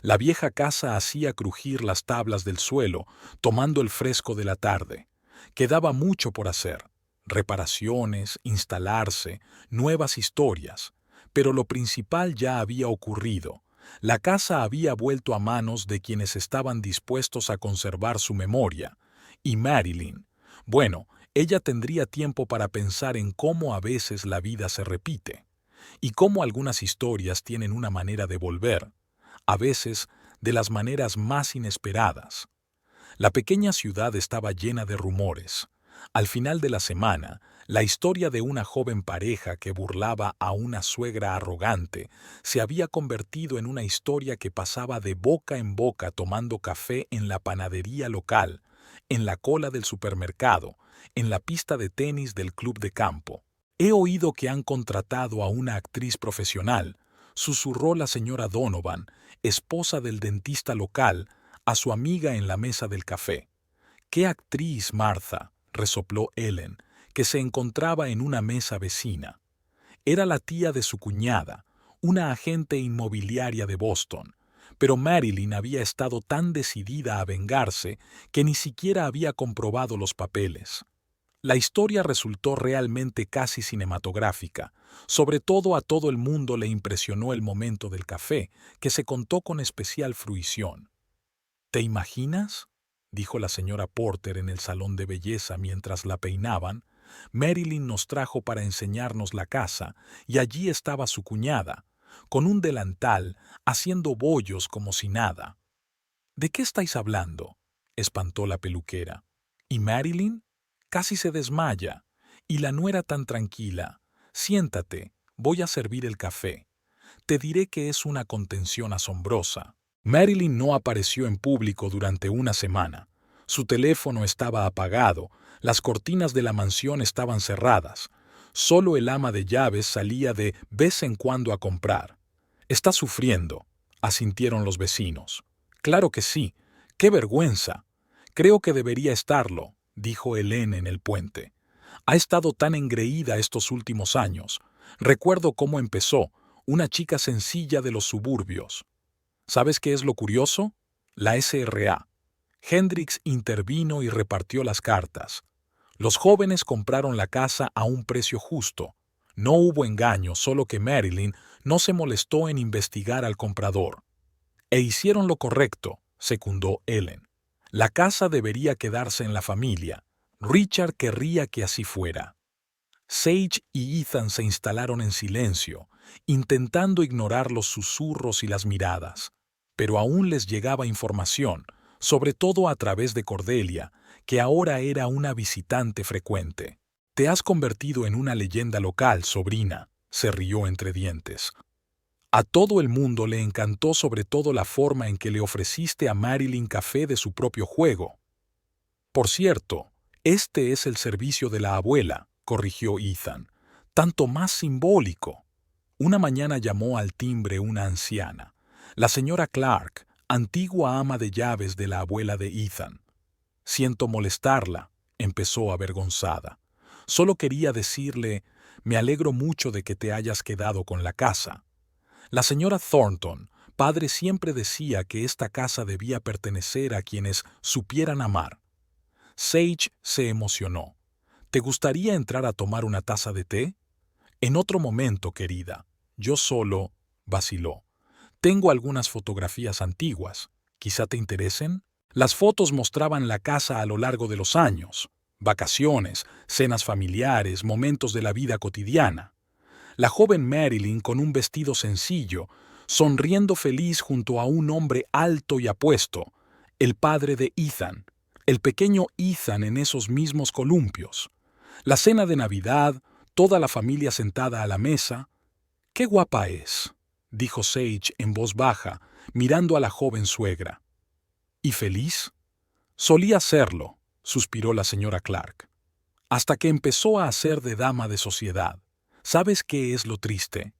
La vieja casa hacía crujir las tablas del suelo, tomando el fresco de la tarde. Quedaba mucho por hacer. Reparaciones, instalarse, nuevas historias. Pero lo principal ya había ocurrido. La casa había vuelto a manos de quienes estaban dispuestos a conservar su memoria. Y Marilyn, bueno, ella tendría tiempo para pensar en cómo a veces la vida se repite. Y cómo algunas historias tienen una manera de volver, a veces de las maneras más inesperadas. La pequeña ciudad estaba llena de rumores. Al final de la semana, la historia de una joven pareja que burlaba a una suegra arrogante se había convertido en una historia que pasaba de boca en boca tomando café en la panadería local, en la cola del supermercado, en la pista de tenis del club de campo. «He oído que han contratado a una actriz profesional», susurró la señora Donovan, esposa del dentista local, a su amiga en la mesa del café. «¿Qué actriz, Martha?», resopló Ellen, que se encontraba en una mesa vecina. Era la tía de su cuñada, una agente inmobiliaria de Boston, pero Marilyn había estado tan decidida a vengarse que ni siquiera había comprobado los papeles. La historia resultó realmente casi cinematográfica. Sobre todo a todo el mundo le impresionó el momento del café, que se contó con especial fruición. «¿Te imaginas?», dijo la señora Porter en el salón de belleza mientras la peinaban. «Marilyn nos trajo para enseñarnos la casa, y allí estaba su cuñada, con un delantal, haciendo bollos como si nada». «¿De qué estáis hablando?», espantó la peluquera. «¿Y Marilyn?». Casi se desmaya. Y la nuera tan tranquila. «Siéntate, voy a servir el café. Te diré que es una contención asombrosa». Marilyn no apareció en público durante una semana. Su teléfono estaba apagado, las cortinas de la mansión estaban cerradas. Solo el ama de llaves salía de vez en cuando a comprar. «Está sufriendo», asintieron los vecinos. «Claro que sí. ¡Qué vergüenza! Creo que debería estarlo», dijo Hélène en el puente. «Ha estado tan engreída estos últimos años. Recuerdo cómo empezó, una chica sencilla de los suburbios. ¿Sabes qué es lo curioso? La SRA. Hendrix intervino y repartió las cartas. Los jóvenes compraron la casa a un precio justo. No hubo engaño, solo que Marilyn no se molestó en investigar al comprador. E hicieron lo correcto, secundó Ellen. La casa debería quedarse en la familia. Richard querría que así fuera. Sage y Ethan se instalaron en silencio, intentando ignorar los susurros y las miradas. Pero aún les llegaba información, sobre todo a través de Cordelia, que ahora era una visitante frecuente. «Te has convertido en una leyenda local, sobrina», se rió entre dientes. «A todo el mundo le encantó sobre todo la forma en que le ofreciste a Marilyn café de su propio juego». «Por cierto, este es el servicio de la abuela», corrigió Ethan. «Tanto más simbólico». Una mañana llamó al timbre una anciana, la señora Clark, antigua ama de llaves de la abuela de Ethan. «Siento molestarla», empezó avergonzada. «Solo quería decirle, me alegro mucho de que te hayas quedado con la casa. La señora Thornton, padre, siempre decía que esta casa debía pertenecer a quienes supieran amar». Sage se emocionó. «¿Te gustaría entrar a tomar una taza de té?» «En otro momento, querida. Yo solo», vaciló. «Tengo algunas fotografías antiguas. ¿Quizá te interesen?» Las fotos mostraban la casa a lo largo de los años. Vacaciones, cenas familiares, momentos de la vida cotidiana. La joven Marilyn con un vestido sencillo, sonriendo feliz junto a un hombre alto y apuesto, el padre de Ethan, el pequeño Ethan en esos mismos columpios. La cena de Navidad, toda la familia sentada a la mesa. «Qué guapa es», dijo Sage en voz baja, mirando a la joven suegra. «¿Y feliz?» «Solía serlo», suspiró la señora Clark. «Hasta que empezó a hacer de dama de sociedad. ¿Sabes qué es lo triste?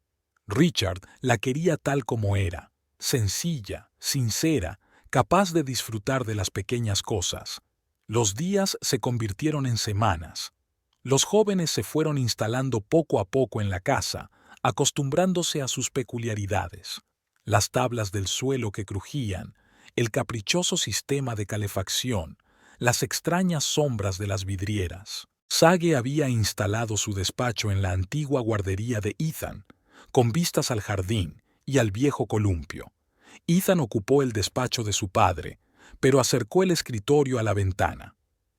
Richard la quería tal como era, sencilla, sincera, capaz de disfrutar de las pequeñas cosas. Los días se convirtieron en semanas. Los jóvenes se fueron instalando poco a poco en la casa, acostumbrándose a sus peculiaridades. Las tablas del suelo que crujían, el caprichoso sistema de calefacción, las extrañas sombras de las vidrieras. Sage había instalado su despacho en la antigua guardería de Ethan, con vistas al jardín y al viejo columpio. Ethan ocupó el despacho de su padre, pero acercó el escritorio a la ventana.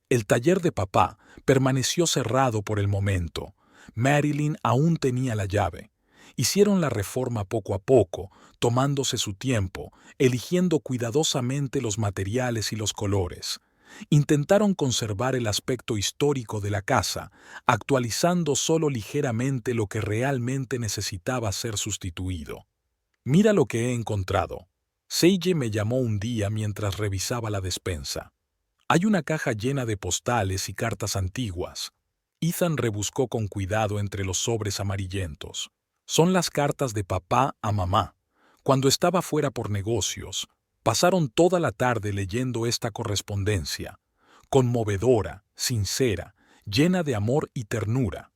El taller de papá permaneció cerrado por el momento. Marilyn aún tenía la llave. Hicieron la reforma poco a poco, tomándose su tiempo, eligiendo cuidadosamente los materiales y los colores. Intentaron conservar el aspecto histórico de la casa, actualizando solo ligeramente lo que realmente necesitaba ser sustituido. «Mira lo que he encontrado». Sage me llamó un día mientras revisaba la despensa. «Hay una caja llena de postales y cartas antiguas». Ethan rebuscó con cuidado entre los sobres amarillentos. «Son las cartas de papá a mamá. Cuando estaba fuera por negocios, pasaron toda la tarde leyendo esta correspondencia, conmovedora, sincera, llena de amor y ternura.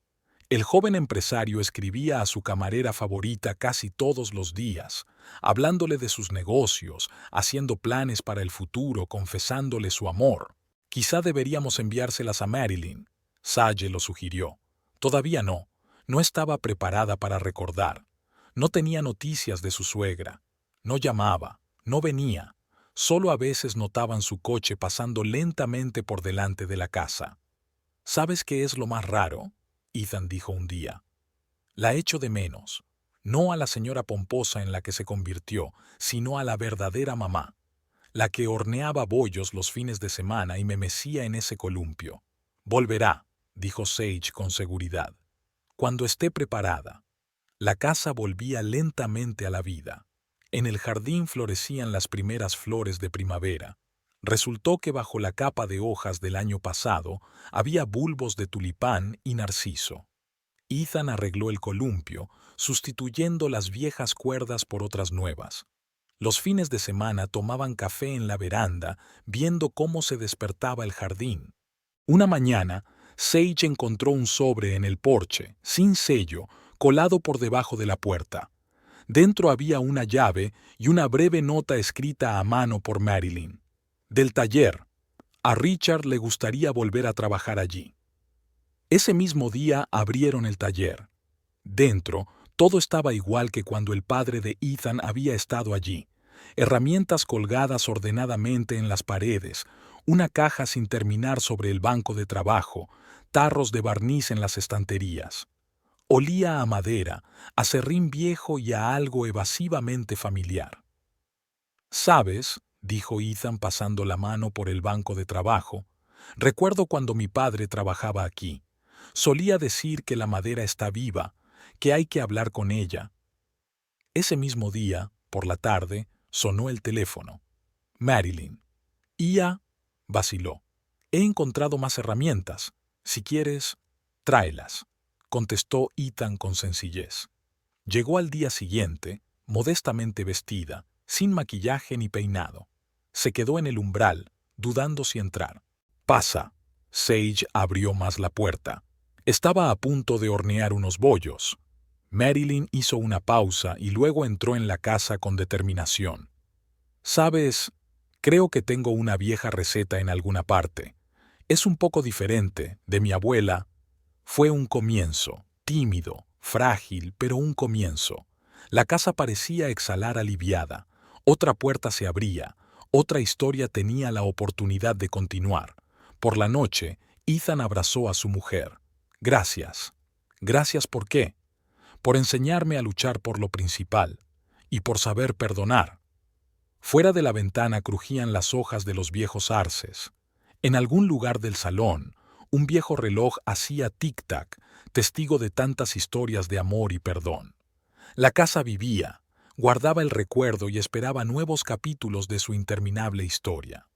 El joven empresario escribía a su camarera favorita casi todos los días, hablándole de sus negocios, haciendo planes para el futuro, confesándole su amor. Quizá deberíamos enviárselas a Marilyn. Sage lo sugirió. Todavía no. No estaba preparada para recordar. No tenía noticias de su suegra. No llamaba. No venía. Solo a veces notaban su coche pasando lentamente por delante de la casa. «¿Sabes qué es lo más raro?», Ethan dijo un día. «La echo de menos. No a la señora pomposa en la que se convirtió, sino a la verdadera mamá, la que horneaba bollos los fines de semana y me mecía en ese columpio. Volverá», dijo Sage con seguridad. «Cuando esté preparada». La casa volvía lentamente a la vida. En el jardín florecían las primeras flores de primavera. Resultó que bajo la capa de hojas del año pasado había bulbos de tulipán y narciso. Ethan arregló el columpio, sustituyendo las viejas cuerdas por otras nuevas. Los fines de semana tomaban café en la veranda, viendo cómo se despertaba el jardín. Una mañana, Sage encontró un sobre en el porche, sin sello, colado por debajo de la puerta. Dentro había una llave y una breve nota escrita a mano por Marilyn. Del taller. A Richard le gustaría volver a trabajar allí. Ese mismo día abrieron el taller. Dentro, todo estaba igual que cuando el padre de Ethan había estado allí. Herramientas colgadas ordenadamente en las paredes, una caja sin terminar sobre el banco de trabajo, tarros de barniz en las estanterías. Olía a madera, a serrín viejo y a algo evasivamente familiar. «¿Sabes?», dijo Ethan pasando la mano por el banco de trabajo, «recuerdo cuando mi padre trabajaba aquí. Solía decir que la madera está viva, que hay que hablar con ella». Ese mismo día, por la tarde, sonó el teléfono. Marilyn. «Ia», vaciló. «He encontrado más herramientas. Si quieres, tráelas», contestó Ethan con sencillez. Llegó al día siguiente, modestamente vestida, sin maquillaje ni peinado. Se quedó en el umbral, dudando si entrar. «Pasa». Sage abrió más la puerta. Estaba a punto de hornear unos bollos. Marilyn hizo una pausa y luego entró en la casa con determinación. «¿Sabes? Creo que tengo una vieja receta en alguna parte. Es un poco diferente, de mi abuela». Fue un comienzo, tímido, frágil, pero un comienzo. La casa parecía exhalar aliviada. Otra puerta se abría, otra historia tenía la oportunidad de continuar. Por la noche, Ethan abrazó a su mujer. «Gracias». «Gracias ¿por qué?» «Por enseñarme a luchar por lo principal y por saber perdonar». Fuera de la ventana crujían las hojas de los viejos arces. En algún lugar del salón, un viejo reloj hacía tic-tac, testigo de tantas historias de amor y perdón. La casa vivía, guardaba el recuerdo y esperaba nuevos capítulos de su interminable historia.